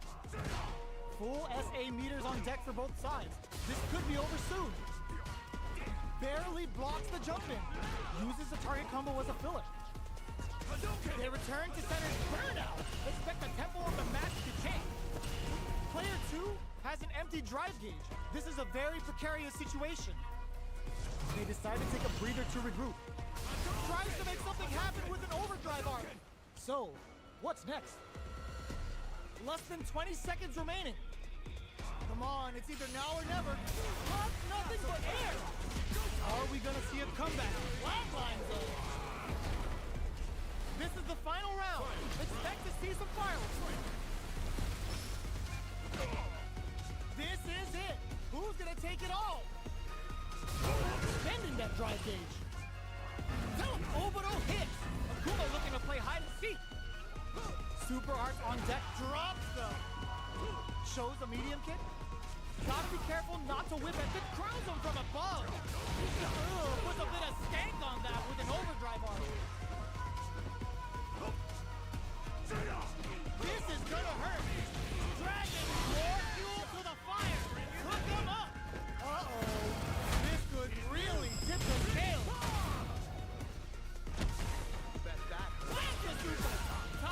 Full SA meters on deck for both sides. This could be over soon. Barely blocks the jump in. Uses the target combo as a filler. They return to center's burnout. Expect the tempo of the match to change. Player 2 has an empty drive gauge. This is a very precarious situation. They decide to take a breather to regroup. Tries to make something happen with an overdrive arm. So, what's next? Less than 20 seconds remaining. Come on, it's either now or never. Not nothing but air. Are we gonna see a comeback? Flatline zone. This is the final round. Expect to see some fireworks. This is it. Who's gonna take it all? Spending that drive gauge. Tell him Obito hits. Akuma looking to play hide and seek. Super Arts on deck drops them. Shows a medium kick. Gotta be careful not to whip it. Then crowns him from above. Puts a bit of stank on that with an overdrive arm. This is gonna hurt. Dragging more fuel to the fire. Hook him up. Uh-oh. This could really tip the scale. That's that. Super.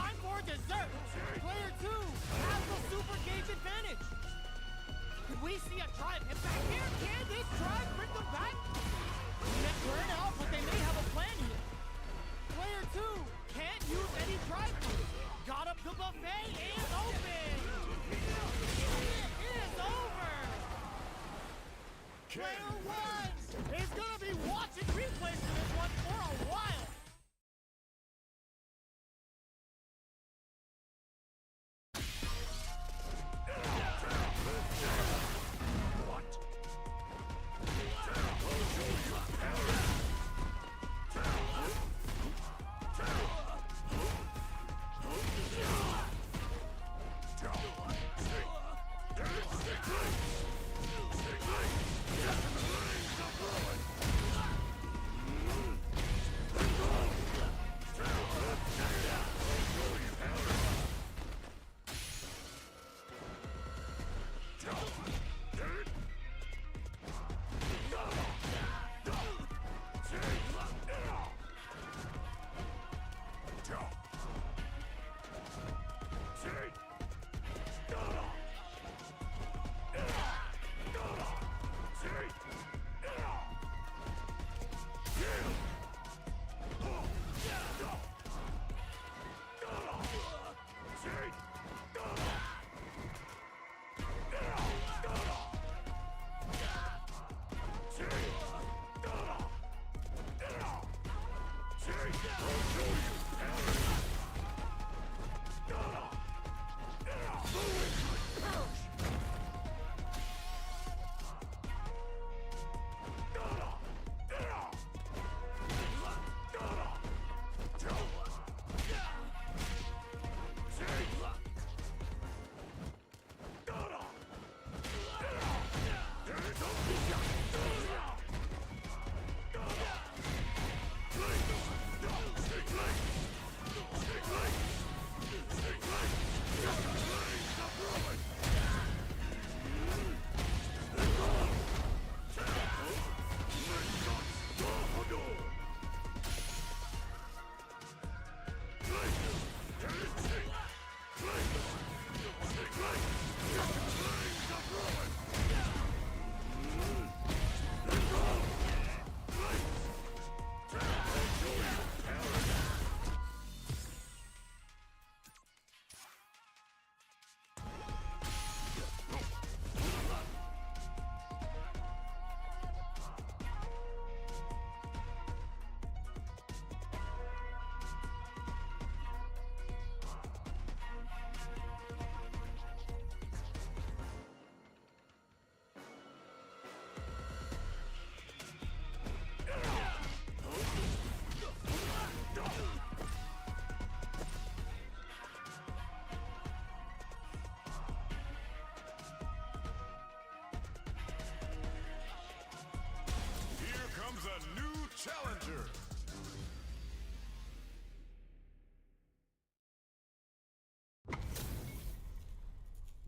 A new challenger.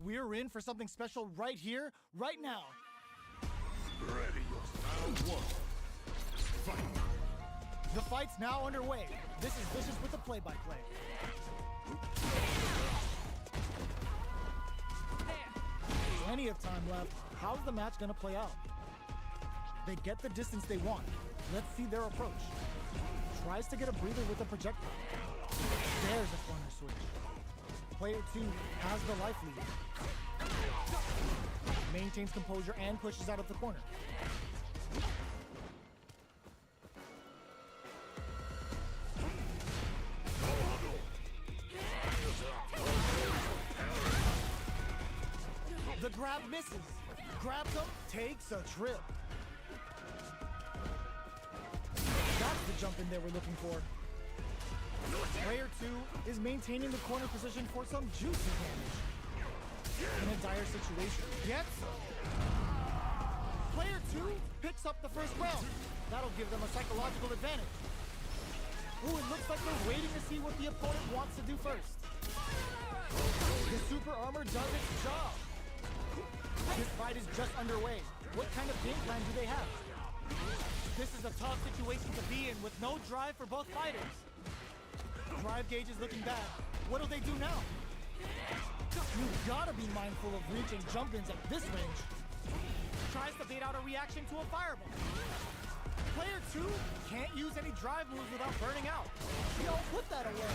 We're in for something special right here, right now. Ready. Round one. Fight. The fight's now underway. This is Vicious with the play-by-play. Plenty of time left. How's the match gonna play out? They get the distance they want. Let's see their approach. Tries to get a breather with the projectile. There's a corner switch. Player 2 has the life lead. Maintains composure and pushes out of the corner. The grab misses. Grabs him, takes a trip. That's the jump in they were looking for. Player 2 is maintaining the corner position for some juicy damage. In a dire situation. Gets Player 2 picks up the first round. That'll give them a psychological advantage. Ooh, it looks like they're waiting to see what the opponent wants to do first. The super armor does its job. This fight is just underway. What kind of game plan do they have? This is a tough situation to be in with no drive for both fighters. Drive gauge is looking bad. What'll they do now? You've gotta be mindful of reaching jump-ins at this range. Tries to bait out a reaction to a fireball. Player 2 can't use any drive moves without burning out. Yo, put that away.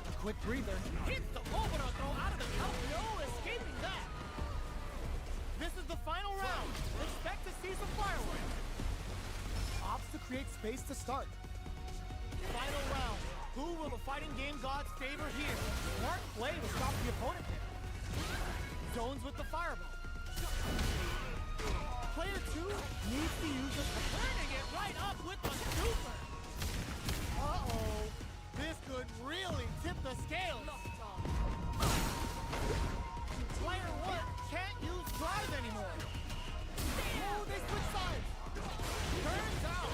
A quick breather. Hits the overall throw out of the out. No escaping that. This is the final round. Expect to see some fireworks. Opts to create space to start. Final round. Who will the fighting game gods favor here? Smart play to stop the opponent there. Zones with the fireball. Player 2 needs to use the turning it right up with the super. Uh-oh. This could really tip the scales. Player 1 can't use drive anymore. Oh, they switch sides. Turns out.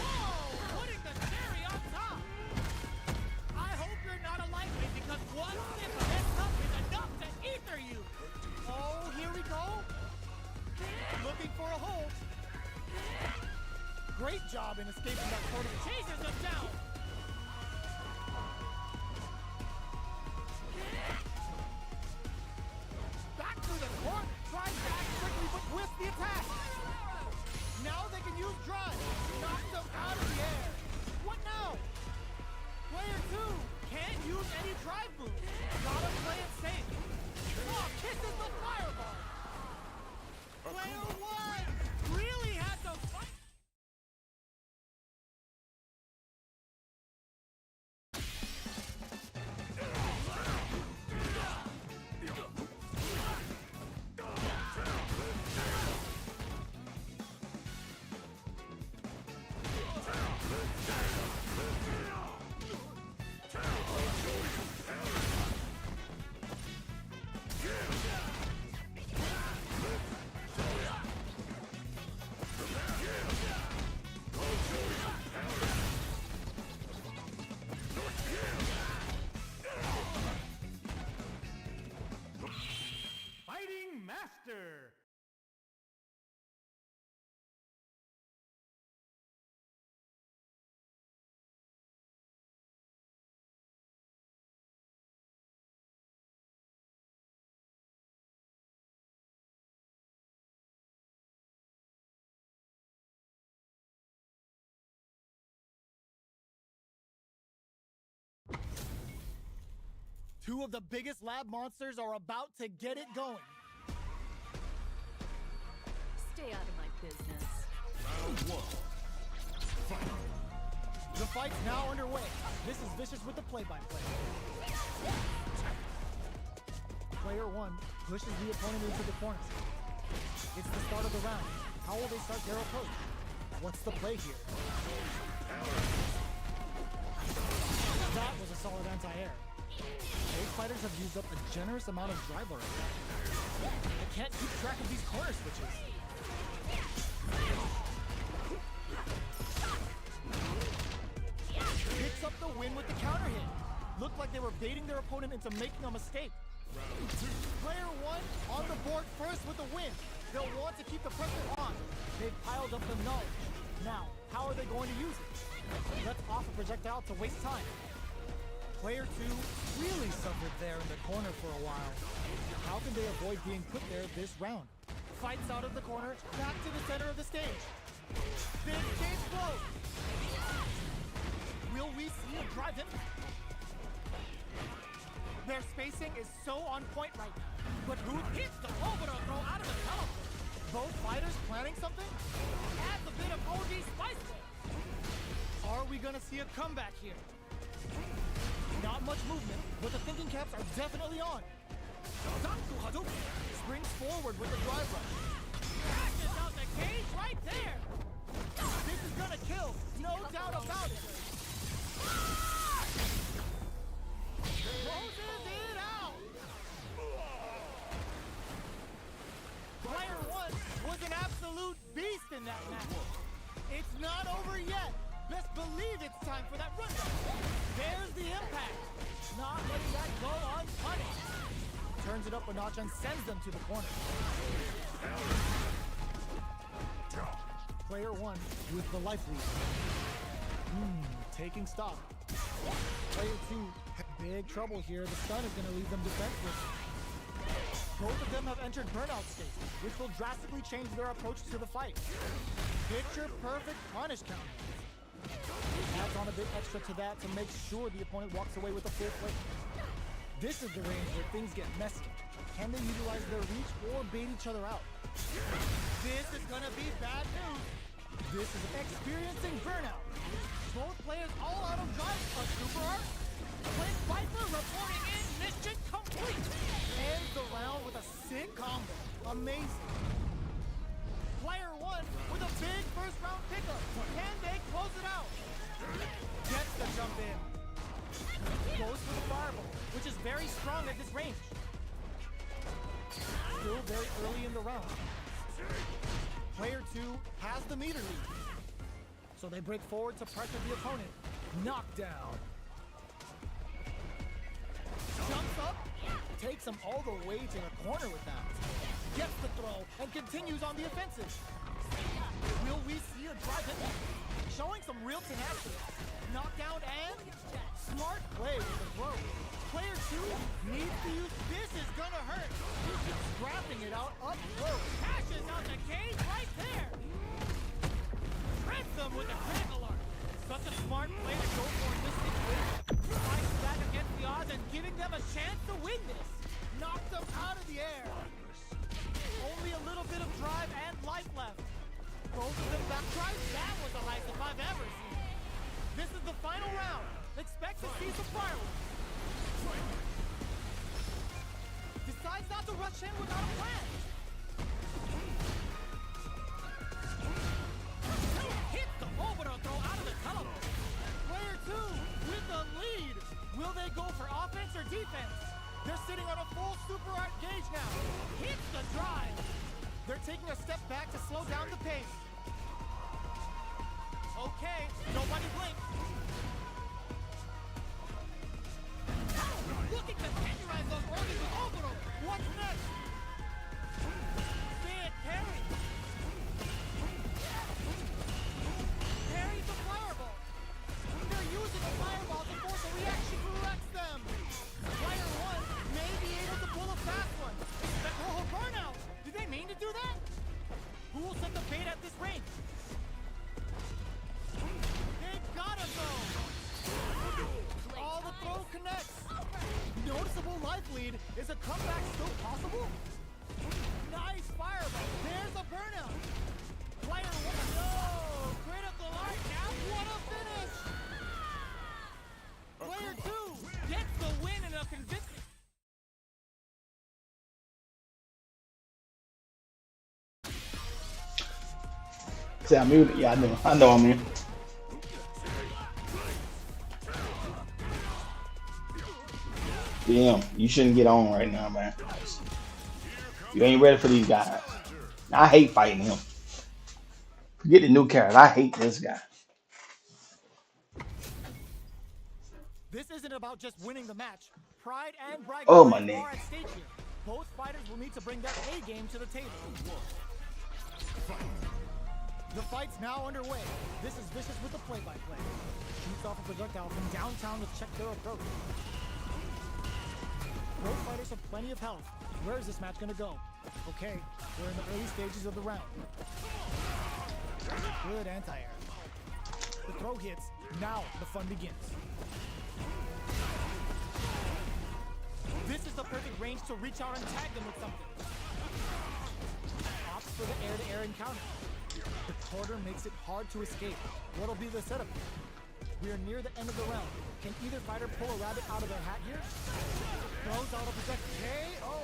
Whoa! Putting the cherry on top. I hope you're not a lightweight because one sip of this stuff is enough to ether you. Oh, here we go. Looking for a hold. Great job in escaping that corner. Chases him down. Back to the court. Tries back quickly, but with the attack. Now they can use drive. Knocked him out of the air. What now? Player 2 can't use any drive moves. Gotta play it safe. Oh, kisses the fireball. Player 1 Two of the biggest lab monsters are about to get it going. Stay out of my business. Round one. Fight. The fight's now underway. This is Vicious with the play-by-play. Player 1 pushes the opponent into the corner. It's the start of the round. How will they start their approach? What's the play here? That was a solid anti-air. Both fighters have used up a generous amount of drive already. I can't keep track of these corner switches. Picks up the win with the counter hit. Looked like they were baiting their opponent into making a mistake. Player 1 on the board first with the win. They'll want to keep the pressure on. They've piled up the knowledge. Now, how are they going to use it? Let's off a projectile to waste time. Player 2 really suffered there in the corner for a while. How can they avoid being put there this round? Fights out of the corner, back to the center of the stage. Big game close. Will we see a drive in? Their spacing is so on point right now. But who hits the overthrow out of the teleport? Both fighters planning something? Adds a bit of OG spice there. Are we gonna see a comeback here? Not much movement, but the thinking caps are definitely on. Springs forward with the drive rush. Crashes out the cage right there. This is gonna kill, no doubt about it. Closes it out. Player 1 was an absolute beast in that match. It's not over yet. Best believe it's time for that rundown. There's the impact. Not letting that go unpunished. Turns it up a notch and sends them to the corner. Player 1 with the life lead. Taking stock. Player 2, big trouble here. The stun is going to leave them defenseless. Both of them have entered burnout state, which will drastically change their approach to the fight. Picture perfect punish counter. Adds on a bit extra to that to make sure the opponent walks away with a full plate. This is the range where things get messy. Can they utilize their reach or bait each other out? This is gonna be bad news. This is experiencing burnout. Both players all out of drive. A super art. Blake Viper reporting in. Mission complete. Ends the round with a sick combo. Amazing. Player 1 with a big first round pickup. Can they close it out? Gets the jump in. Goes for the fireball, which is very strong at this range. Still very early in the round. Player 2 has the meter lead. So they break forward to pressure the opponent. Knockdown. Jumps up, takes him all the way to the corner with that. Gets the throw and continues on the offensive. Will we see a drive in? Showing some real tenacity. Knockdown and smart play with the throw. Player 2 needs to use this is gonna hurt. Scrapping it out up close. Cashes out the cage right there. Shreds them with a critical art. Such a smart play to go for in this situation. Fights back against the odds and giving them a chance to win this. Knocks them out of the air. Only a little bit of drive and life left. Both of them back drive. That was the lightest I've ever seen. This is the final round. Expect to see some fireworks. Decides not to rush in without a plan. Hits the overthrow out of the teleport. Player 2 with the lead. Will they go for offense or defense? They're sitting on a full super art gauge now. Hits the drive. They're taking a step back to slow down the pace. Okay, nobody blink. Looking to tenderize those organs with overthrow. What's next? Stay it, parry. Parries the fireball. They're using a fireball to force a reaction corrects them. Player 1 may be able to pull a fast one. Oh, burnout! Did they mean to do that? Who will set the bait at this range? They gotta go! All the throw connects! Noticeable lead. Is a comeback still possible? Nice fireball. There's a burnout. Player one. No! Critical art cap. What a finish! Player two gets the win in a convincing. See, I'm muted. Yeah, I know I'm in. Damn, you shouldn't get on right now, man. You ain't ready for these guys. I hate fighting him. Forget the new character. I hate this guy. This isn't about just winning the match. Pride and brag Oh, my are neck. at stake here. Both fighters will need to bring their A game to the table. The fight's now underway. This is Vicious with the play-by-play. Shoots off a projectile from downtown to check their approach. Both fighters have plenty of health. Where is this match going to go? Okay, we're in the early stages of the round. Good anti-air. The throw hits. Now the fun begins. This is the perfect range to reach out and tag them with something. Opts for the air-to-air encounter. The quarter makes it hard to escape. What'll be the setup? We are near the end of the round. Can either fighter pull a rabbit out of their hat here? Throws out a protect KO.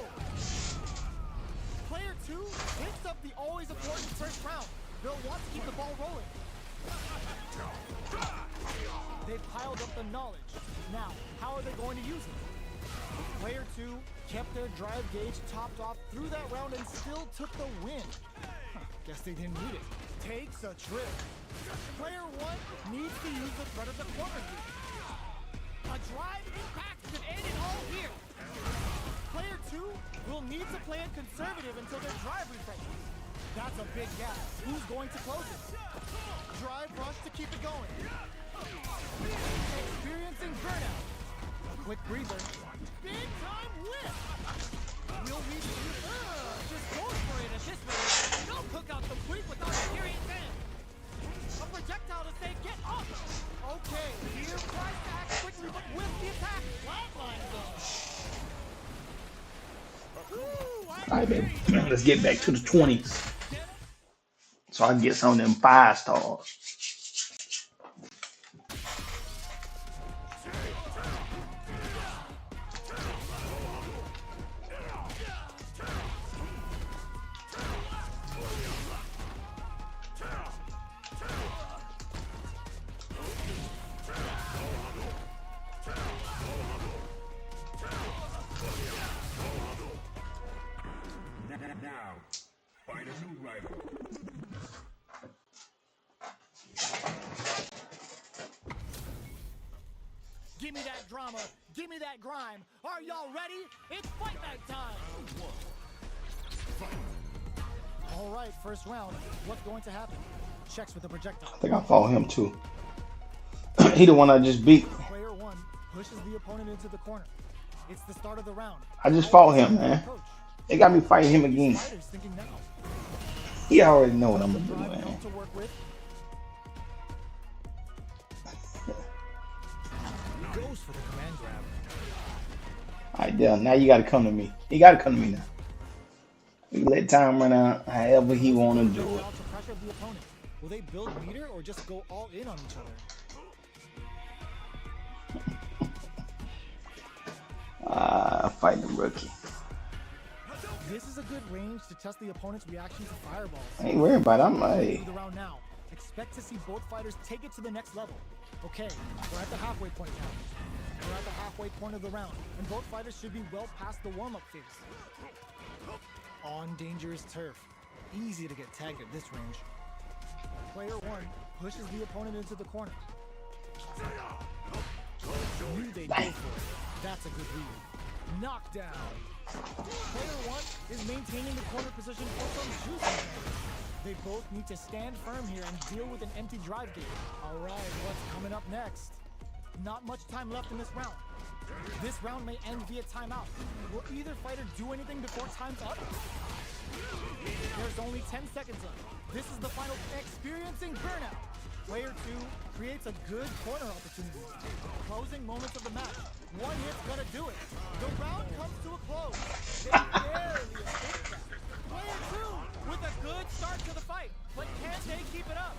Player two picks up the always important first round. They'll want to keep the ball rolling. They've piled up the knowledge. Now, how are they going to use it? Player two kept their drive gauge topped off through that round and still took the win. Guess they didn't need it. Takes a trip. Player one needs to use the threat of the corner here. A drive impact could end it all here. Player two will need to play it conservative until their drive refreshes. That's a big gap. Who's going to close it? Drive rush to keep it going. Experiencing burnout. A quick breather. Big time whip. Will we just go for it at this rate? No cookout complete without a serious end. A projectile to say get off. Okay, here Price to act quickly, but with the attack, flatline though. All right, baby. Let's get back to the 20s. So I can get some of them 5 stars. Now, find a new rival. Give me that drama. Give me that grime. Are y'all ready? It's fight night time. All right, first round. What's going to happen? Checks with the projectile. I think I follow him too. He the one I just beat. Player one pushes the opponent into the corner. It's the start of the round. I just fought him, man. They got me fighting him again. Fighters thinking now. He already know what I'm gonna do, Drive man. built to work with. Goes for the command grab. Alright, Dale, now you gotta come to me. You gotta come to me now. You let time run out however he wanna do it. Out to pressure the opponent. Will they build meter or just go all in on each other? Fight the rookie. This is a good range to test the opponent's reaction to fireballs. I ain't worried about it. I'm like, The round now. Expect to see both fighters take it to the next level. Okay, we're at the halfway point now. We're at the halfway point of the round, and both fighters should be well past the warm-up phase. On dangerous turf. Easy to get tagged at this range. Player one pushes the opponent into the corner. Knew they'd go for it. That's a good lead. Knockdown. Player one is maintaining the corner position for some juicy damage. They both need to stand firm here and deal with an empty drive gate. Alright, what's coming up next? Not much time left in this round. This round may end via timeout. Will either fighter do anything before time's up? There's only 10 seconds left. This is the final. Experiencing burnout. Player 2 creates a good corner opportunity. Closing moments of the match. One hit's gonna do it. The round comes to a close. They barely escape that. Player 2 with a good start to the fight, but can they keep it up?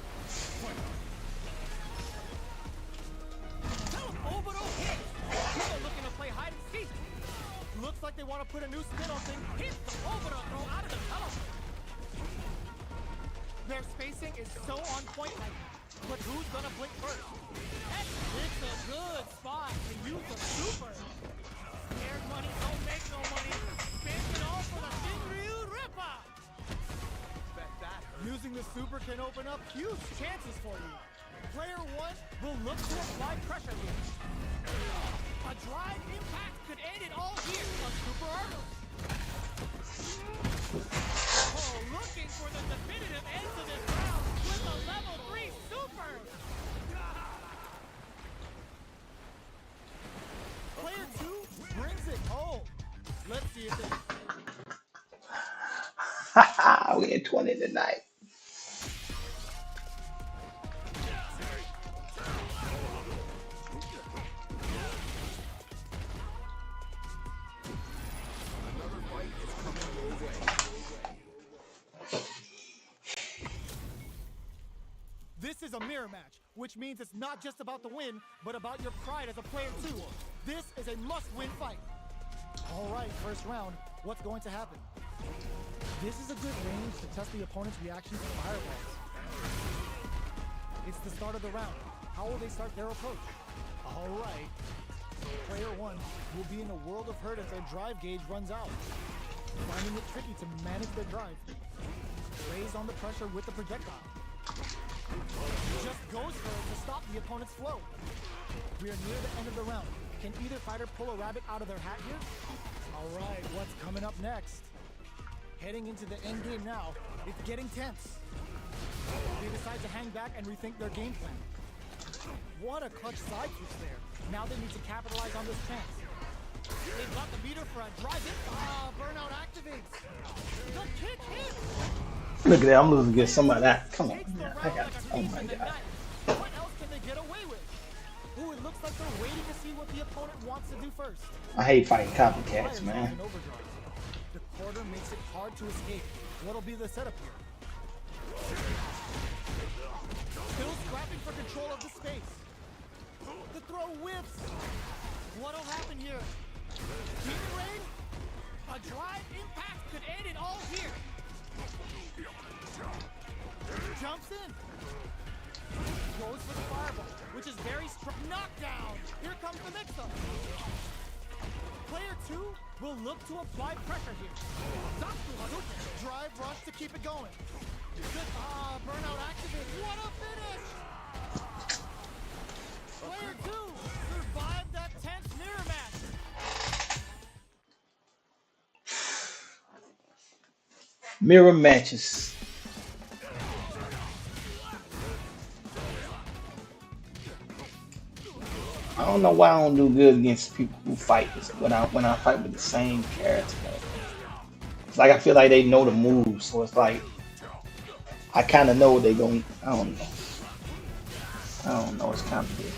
Orbital hit. People looking to play hide and seek. Looks like they want to put a new spin on things. Hit the orbital throw out of the telephone. Their spacing is so on point right now. But who's gonna blink first? It's a good spot to use the super. Scared money don't make no money. Spins it all for the Shinryu Ripper. Bet that using the super can open up huge chances for you. Player 1 will look to apply pressure here. A drive impact could end it all here. A super Arnold. Oh, looking for the definitive end to this round with a level 3 super. Player 2 brings it home. Let's see if they... We at 20 tonight. This is a mirror match, which means it's not just about the win, but about your pride as a player too. This is a must-win fight. All right, first round. What's going to happen? This is a good range to test the opponent's reaction to fireballs. It's the start of the round. How will they start their approach? All right. Player 1 will be in a world of hurt as their drive gauge runs out, finding it tricky to manage their drive. Raise on the pressure with the projectile. Just goes for it to stop the opponent's flow. We are near the end of the round. Can either fighter pull a rabbit out of their hat here? All right, what's coming up next? Heading into the end game now, it's getting tense. They decide to hang back and rethink their game plan. What a clutch side switch there. Now they need to capitalize on this chance. They've got the meter for a drive-in. Burnout activates. The kick hits. Look at that. I'm losing to get some of that. Come on. Man. I got it. Oh my God. What else can they get away with? Ooh, it looks like they're waiting to see what the opponent wants to do first. I hate fighting copycats, man. The quarter makes it hard to escape. What'll be the setup here? Still scrapping for control of the space. The throw whips. What'll happen here? Demon Rain? A drive impact could end it all here. Jumps in. Goes for the fireball, which is very strong. Knockdown. Here comes the mix-up. Player 2 will look to apply pressure here. Drive rush to keep it going. Good. Burnout activated. What a finish! Player 2 survived that tense mirror match. Mirror matches. I don't know why I don't do good against people who fight when I fight with the same character. It's like I feel like they know the moves, so it's like I kind of know what they're going. I don't know. It's complicated.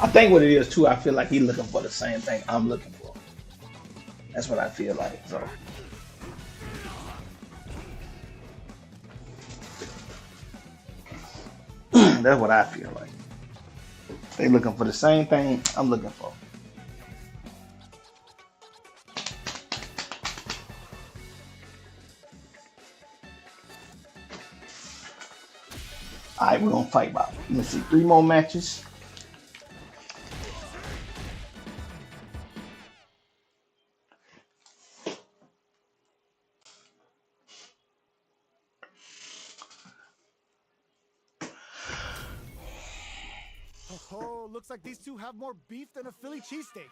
I think what it is too. I feel like he's looking for the same thing I'm looking for. That's what I feel like. So. That's what I feel like. They looking for the same thing I'm looking for. Alright, we're gonna fight about, let's see, 3 more matches. Oh, looks like these two have more beef than a Philly cheesesteak.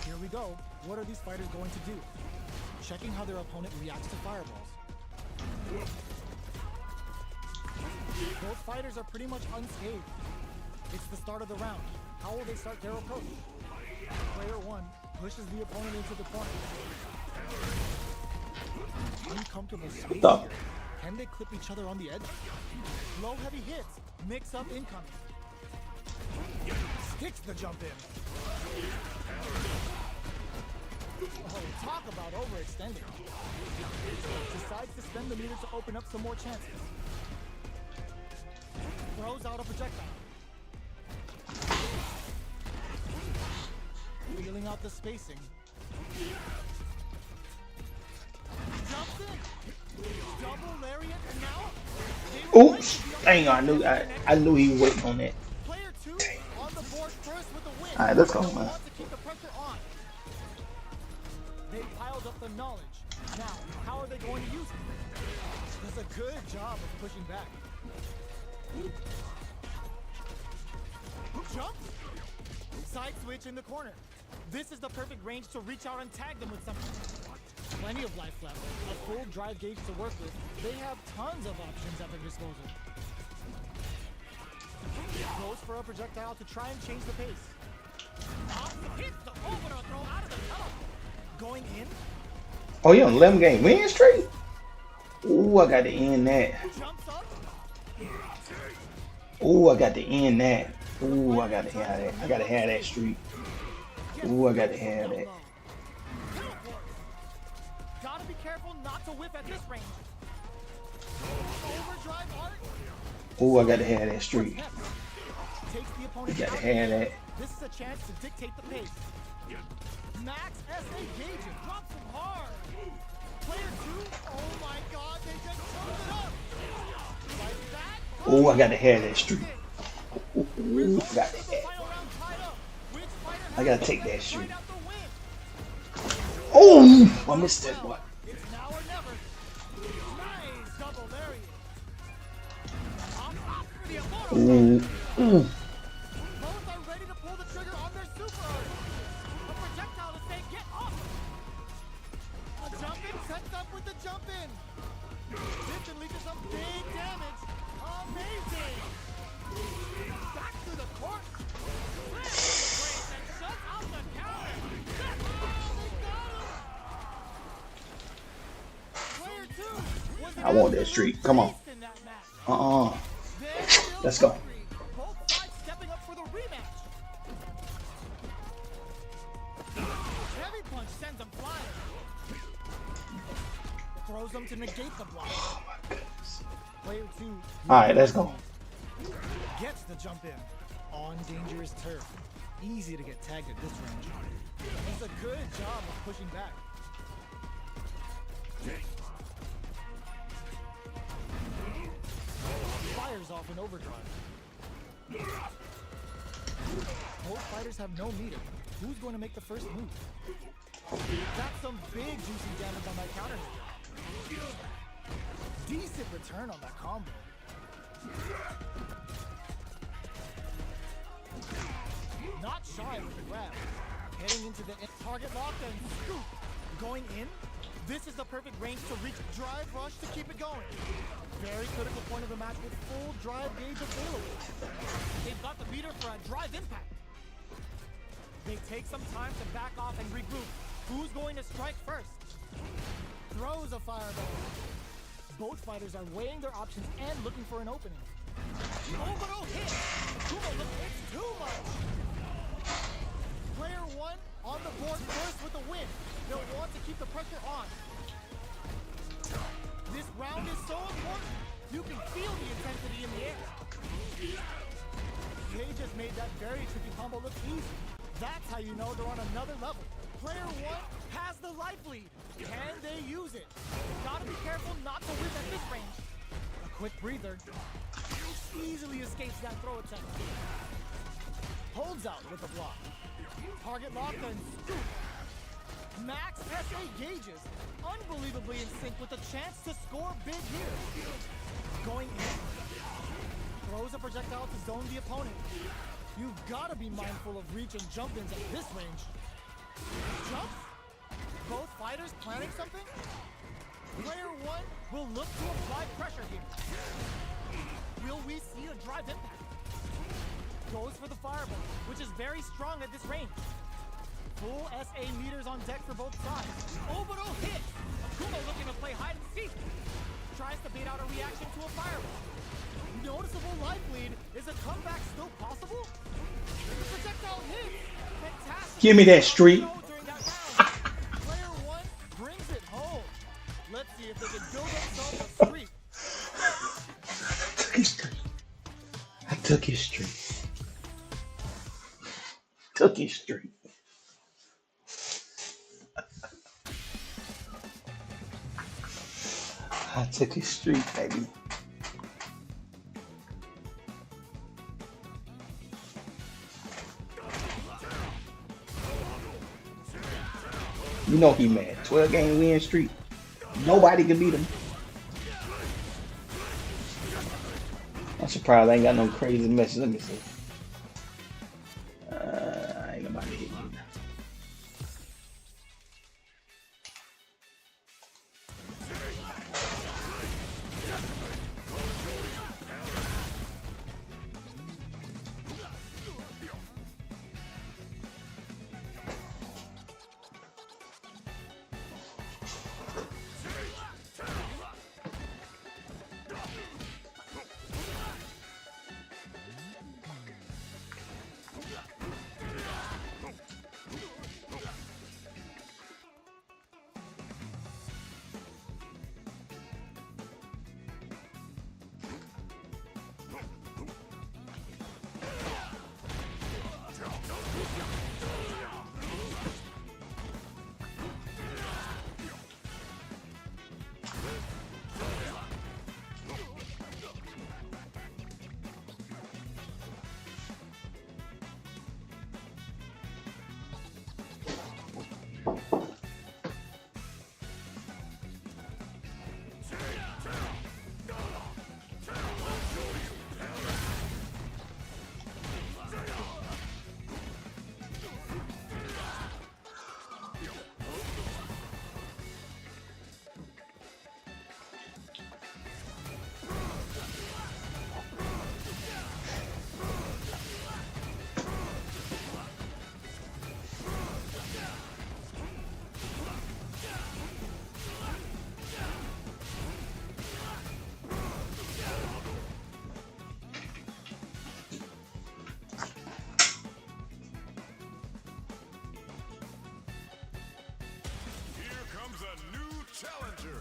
Here we go. What are these fighters going to do? Checking how their opponent reacts to fireballs. Both fighters are pretty much unscathed. It's the start of the round. How will they start their approach? Player 1 pushes the opponent into the corner. Uncomfortable space the- here. Can they clip each other on the edge? Low heavy hits. Mix up incoming. Sticks the jump in. Oh, talk about overextending. Decides to spend the meter to open up some more chances. Throws out a projectile. Feeling out the spacing. Jumps in. Double lariat and now. Oops! Dang, I knew he was waiting on that. Player 2 on the board first with the win. All right, let's go, They'll man. want to keep the pressure on. They piled up the knowledge. Now, how are they going to use it? Does a good job of pushing back. Jump. Side switch in the corner. This is the perfect range to reach out and tag them with something. Plenty of life left. A full drive gauge to work with. They have tons of options at their disposal. Goes for a projectile to try and change the pace. Hits the opener throw out of the tunnel. Going in. Oh, you on 11 game win streak? Ooh, I got to end that. Jumps up. Ooh, I got to end that. Ooh, I got to have that. I got to have that streak. Ooh, I got to have that. Gotta be careful not to whip at this range. Overdrive art. Ooh, I got to have that streak. Takes the You opponent got to out. have that. This is a chance to dictate the pace. Max SA gauges, drops him hard. Player 2, oh my god, they just summed it up. Like that. Ooh, I got to have that streak. Ooh, I got to have it. Final round tied up. Which fighter I has gotta the take right that streak. out the win? Oh, I missed that one. It's now or never. Nice double lariat. Off for the Amoro. Ooh, ooh. Both are ready to pull the trigger on their super art. A projectile to say get off. A jump in sets up with the jump in. This can lead to some big damage. Amazing. Back to the court. Breaks and shuts out the counter. They got him. Player 2 was I want that streak. Come on. in that match. They're still Let's go. hungry. Both sides stepping up for the rematch. Heavy punch sends them flying. Throws them to negate the block. Player 2 All right, let's go. gets the jump in on dangerous turf. Easy to get tagged at this range. Does a good job of pushing back. Fires off an overdrive. Both fighters have no meter. Who's going to make the first move? That's some big juicy damage on that counter. Decent return on that combo. Not shy with the grab. Heading into the target lock and scoop. Going in. This is the perfect range to reach drive rush to keep it going. Very critical point of the match with full drive gauge available. They've got the meter for a drive impact. They take some time to back off and regroup. Who's going to strike first? Throws a fireball. Both fighters are weighing their options and looking for an opening. Overall hit. Kuma looks it's too much. Player 1 on the board first with the win. They'll want to keep the pressure on. This round is so important. You can feel the intensity in the air. They just made that very tricky combo look easy. That's how you know they're on another level. Player 1 has the life lead. Can they use it? Gotta be careful not to whip at this range. A quick breather. Easily escapes that throw attempt. Holds out with the block. Target lock and scoop. Max SA gauges. Unbelievably in sync with a chance to score big here. Going in. Throws a projectile to zone the opponent. You've got to be mindful of reach and jump-ins at this range. Jumps? Both fighters planning something? Player 1 will look to apply pressure here. Will we see a drive impact? Goes for the fireball, which is very strong at this range. Full SA meters on deck for both sides. Orbital hit. Akuma looking to play hide and seek. Tries to bait out a reaction to a fireball. Noticeable life lead. Is a comeback still possible? The projectile hits. Fantastic. Give me that streak. During that round. Player one brings it home. Let's see if they can build themselves a streak. I took his streak. Took his streak. I took his streak, baby. You know he mad. 12-game win streak. Nobody can beat him. I'm surprised I ain't got no crazy message. Let me see. Ain't nobody hit me. Challenger.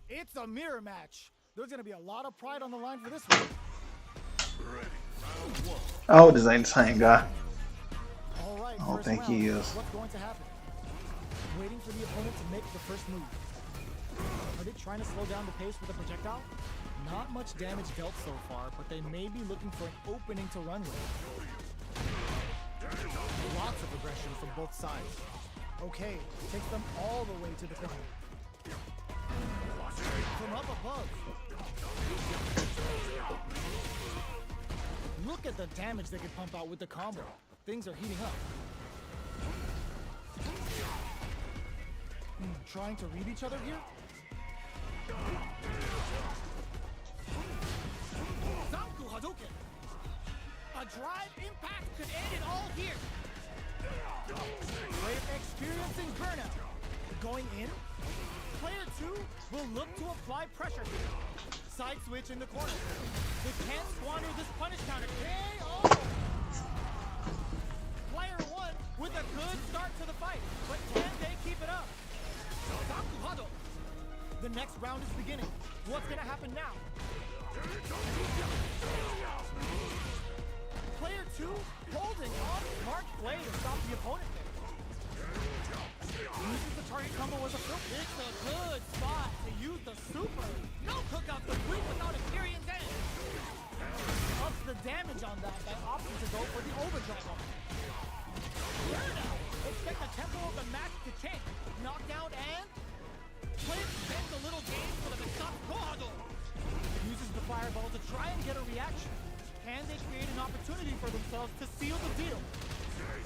It's a mirror match. There's going to be a lot of pride on the line for this one. Ready. Round one. I hope this ain't the same guy. All right, I don't first think round. he is. What's going to happen? Waiting for the opponent to make the first move. Are they trying to slow down the pace with a projectile? Not much damage dealt so far, but they may be looking for an opening to run with. Lots of aggression from both sides. Okay, takes them all the way to the corner. From up above. Look at the damage they can pump out with the combo. Things are heating up. Trying to read each other here? Zanku Hadouken! A drive impact could end it all here. Player experiencing burnout. Going in. Player 2 will look to apply pressure here. Side switch in the corner. They can't squander this punish counter. KO! Player 1 with a good start to the fight, but can they keep it up? Sakuhado. The next round is beginning. What's gonna happen now? Player 2 holding on Mark Blade to stop the opponent there. Uses the target combo as a flip. It's a good spot to use the super. No cookout complete without a Tyrian's end. Ups the damage on that by opting to go for the overdrive on it. Burnout. Expect the tempo of the match to change. Knockdown and player spends a little game for the Sakuhado. Uses the fireball to try and get a reaction. Can they create an opportunity for themselves to seal the deal?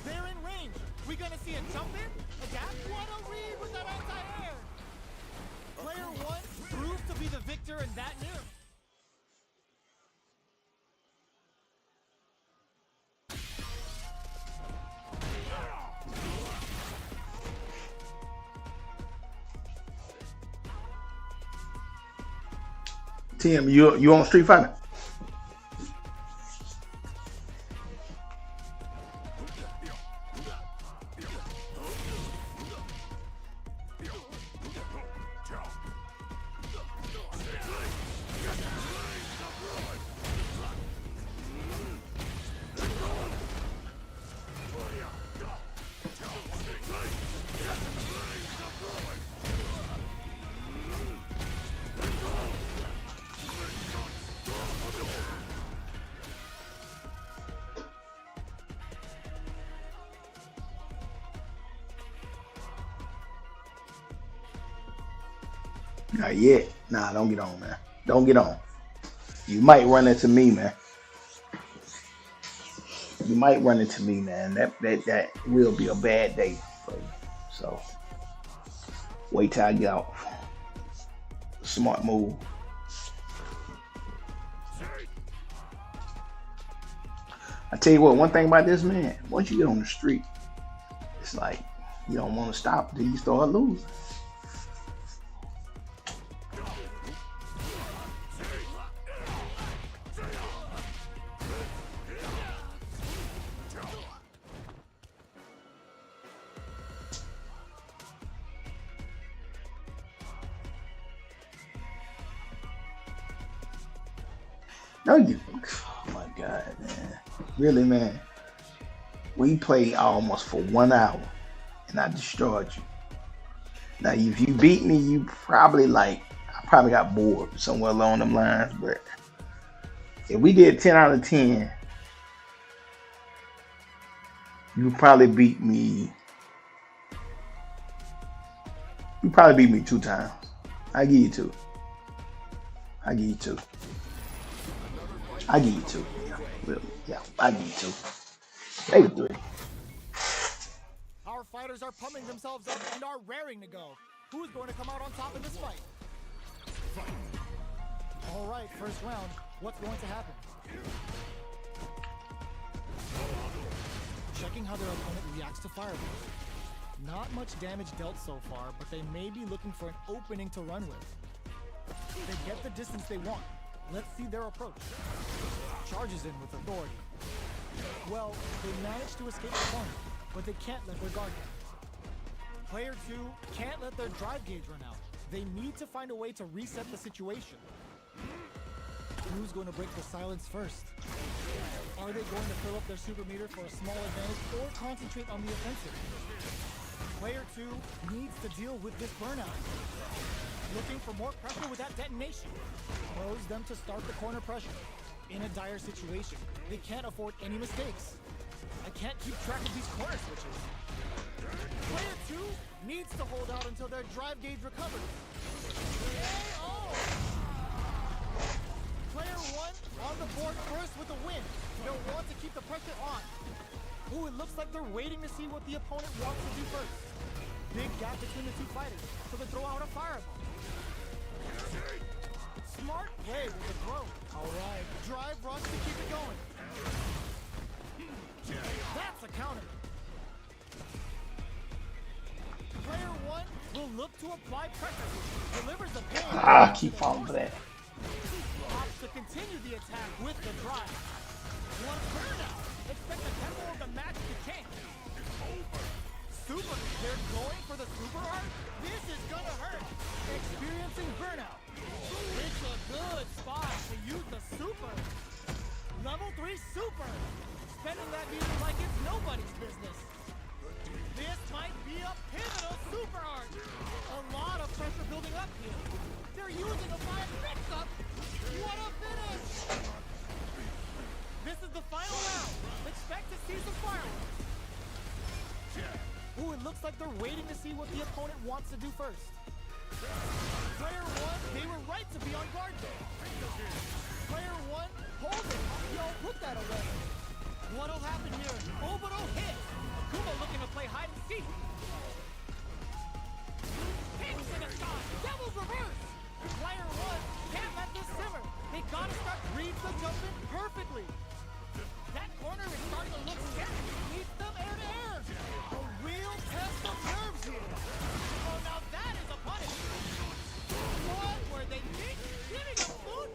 They're in range. We gonna see a jump in? A gap? What a read with that anti-air! Player 1 proves to be the victor in that mirror. Tim, you on Street Fighter? Not yet. Nah, don't get on, man. Don't get on. You might run into me, man. You might run into me, man. That will be a bad day for you. So wait till I get out. Smart move. I tell you what, one thing about this man, once you get on the street, it's like you don't want to stop until you start losing. No, you. Oh my God, man. Really, man. We played almost for 1 hour, and I destroyed you. Now, if you beat me, you probably I probably got bored somewhere along them lines. But if we did 10 out of 10, you probably beat me. You probably beat me 2 times. I give you 2. I give you 2. I give you 2. Yeah, really. Yeah, I give you 2. Maybe 3. Our fighters are pumping themselves up and are raring to go. Who's going to come out on top in this fight? All right, first round. What's going to happen? Checking how their opponent reacts to fireballs. Not much damage dealt so far, but they may be looking for an opening to run with. They get the distance they want. Let's see their approach. Charges in with authority. Well, they managed to escape the corner, but they can't let their guard down. Player 2 can't let their drive gauge run out. They need to find a way to reset the situation. Who's going to break the silence first? Are they going to fill up their super meter for a small advantage or concentrate on the offensive? Player 2 needs to deal with this burnout. Looking for more pressure with that detonation. Throws them to start the corner pressure. In a dire situation, they can't afford any mistakes. I can't keep track of these corner switches. Player 2 needs to hold out until their drive gauge recovers. KO! Player 1 on the board first with a win. They'll want to keep the pressure on. Ooh, it looks like they're waiting to see what the opponent wants to do first. Big gap between the 2 fighters, so they throw out a fireball. Smart play with the throw. Alright, drive rush to keep it going. That's a counter. Player 1 will look to apply pressure. Delivers the pain. Keep falling for that. Opts to continue the attack with the drive. What a burnout. Expect the tempo of the match to change. Super, they're going for the super art? This is gonna hurt. Experiencing burnout. It's a good spot to use the super. Level 3 super. Spending that meter like it's nobody's business. This might be a pivotal super art. A lot of pressure building up here. They're using a 5 mix-up. What a finish! This is the final round. Expect to see some fireworks. Ooh, it looks like they're waiting to see what the opponent wants to do first. Player 1, they were right to be on guard there. Player 1, hold it. Yo, put that away. What'll happen here? Oh, but oh, hit. Kuma looking to play hide and seek. Hits in a shot. Devil's reverse. Player 1 can't let this simmer. They gotta start read the jump in perfectly. That corner is starting to look scary. Needs them air to air. A real test of nerves here. Oh, now that is a punish. What were they thinking? Giving a food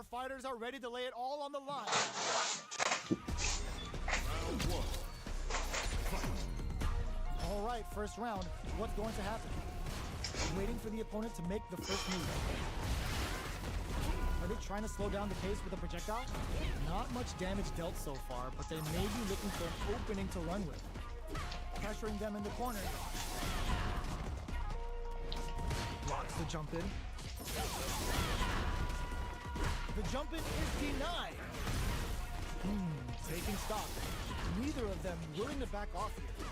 Our fighters are ready to lay it all on the line. All right, first round. What's going to happen? Waiting for the opponent to make the first move. Are they trying to slow down the pace with a projectile? Not much damage dealt so far, but they may be looking for an opening to run with. Pressuring them in the corner. Blocks the jump in. The jump in is denied. Taking stock. Neither of them willing to back off here.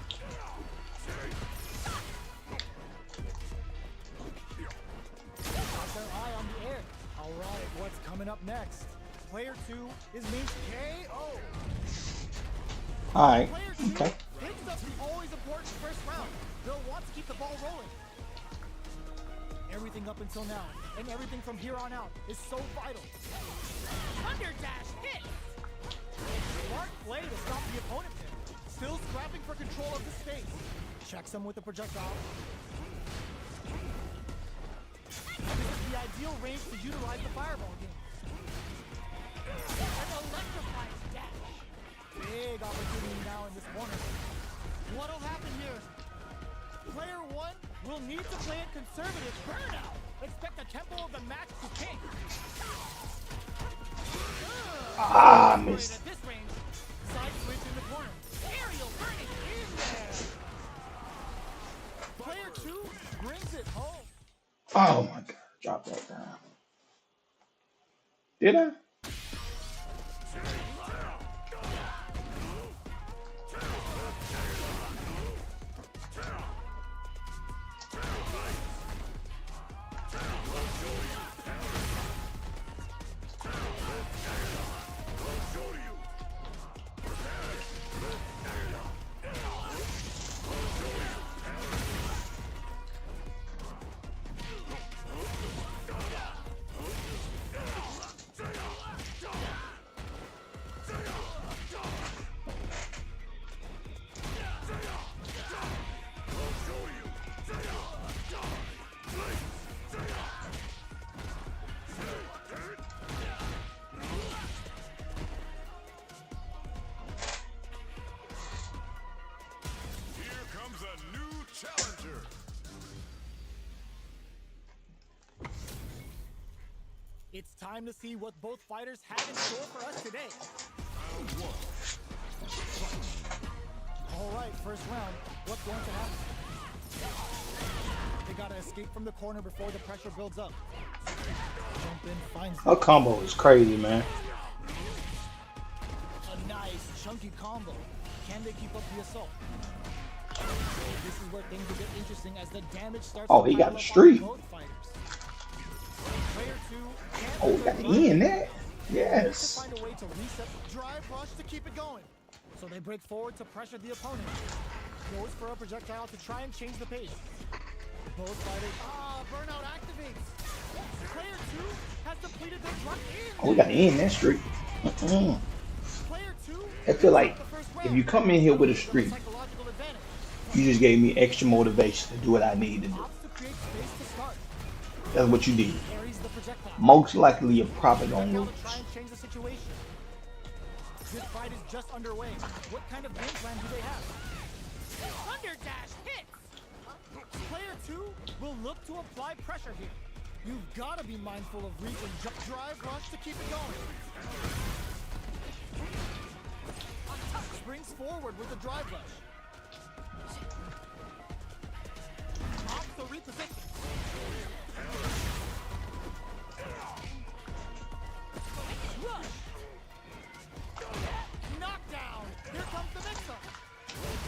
Got their eye on the air. All right, what's coming up next? Player 2 is named KO. All right. Player 2 Okay. picks up the always important first round. They'll want to keep the ball rolling. Everything up until now, and everything from here on out, is so vital. Thunder dash hit! Smart play to stop the opponent there. Still scrapping for control of the space. Checks him with the projectile. This is the ideal range to utilize the fireball game. An electrifying dash. Big opportunity now in this corner. What'll happen here? Player 1 will need to play it conservative. Burnout. Expect the tempo of the match to ping. Missed. At this range, side switch in the corner. Aerial burning in there. Player 2 brings it home. Oh my God! Drop that down. Did I? It's time to see what both fighters have in store for us today. All right, first round. What's going to happen? They gotta escape from the corner before the pressure builds up. Jump in, finds Her combo is crazy, man. a nice chunky combo. Can they keep up the assault? This is where things will get interesting as the damage starts. Oh, to he got pile the up on streak. both fighters. Player 2 can't Oh, we got the end there. to Yes. find a way to reset, drive rush to keep it going. So they break forward to pressure the opponent. Goes for a projectile to try and change the pace. Both fighters. Burnout activates. Player 2 has depleted their truck in. Oh, we got the end that streak. Player 2 I feel like the first if round. you come in here with a streak, Psychological advantage. you just gave me extra motivation to do what I need to do. Opts to create space to start. That's what you did. Carries the projectile. Most likely, you're probably gonna Now lose. to try and change the situation. This fight is just underway. What kind of game plan do they have? Thunder dash hits! Player 2 will look to apply pressure here. You've got to be mindful of reach and jump drive rush to keep it going. Springs forward with the drive rush. Opts to reposition. Rush! Knockdown! Here comes the mix-up!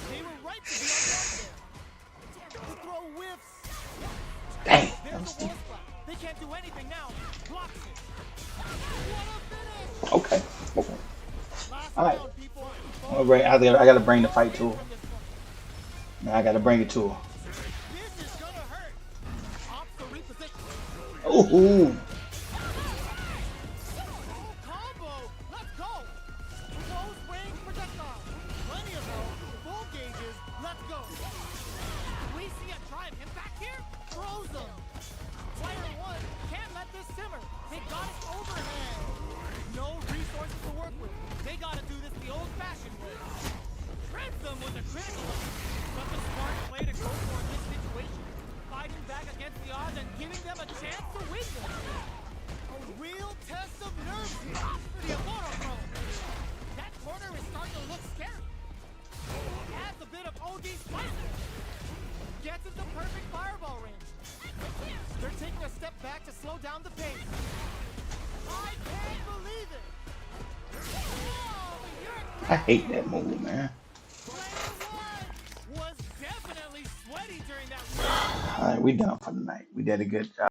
They were right to be on guard there. The throw whiffs. Dang. That There's was the wall stupid. spot. They can't do anything now. Blocks it. What a finish! Okay. Okay. Last All right. round, people. All right. I gotta bring the fight to her. Now I gotta bring it to her. This is gonna hurt. Opts to reposition. Ooh. Combo! Let's go! Close range projectile. Plenty of them. Full gauges. Let's go. We see a drive him back here. Throws them. Player 1 can't let this simmer. They got it overhand. I hate that move, man. Player one was definitely sweaty during that. All right, we done for the night. We did a good job.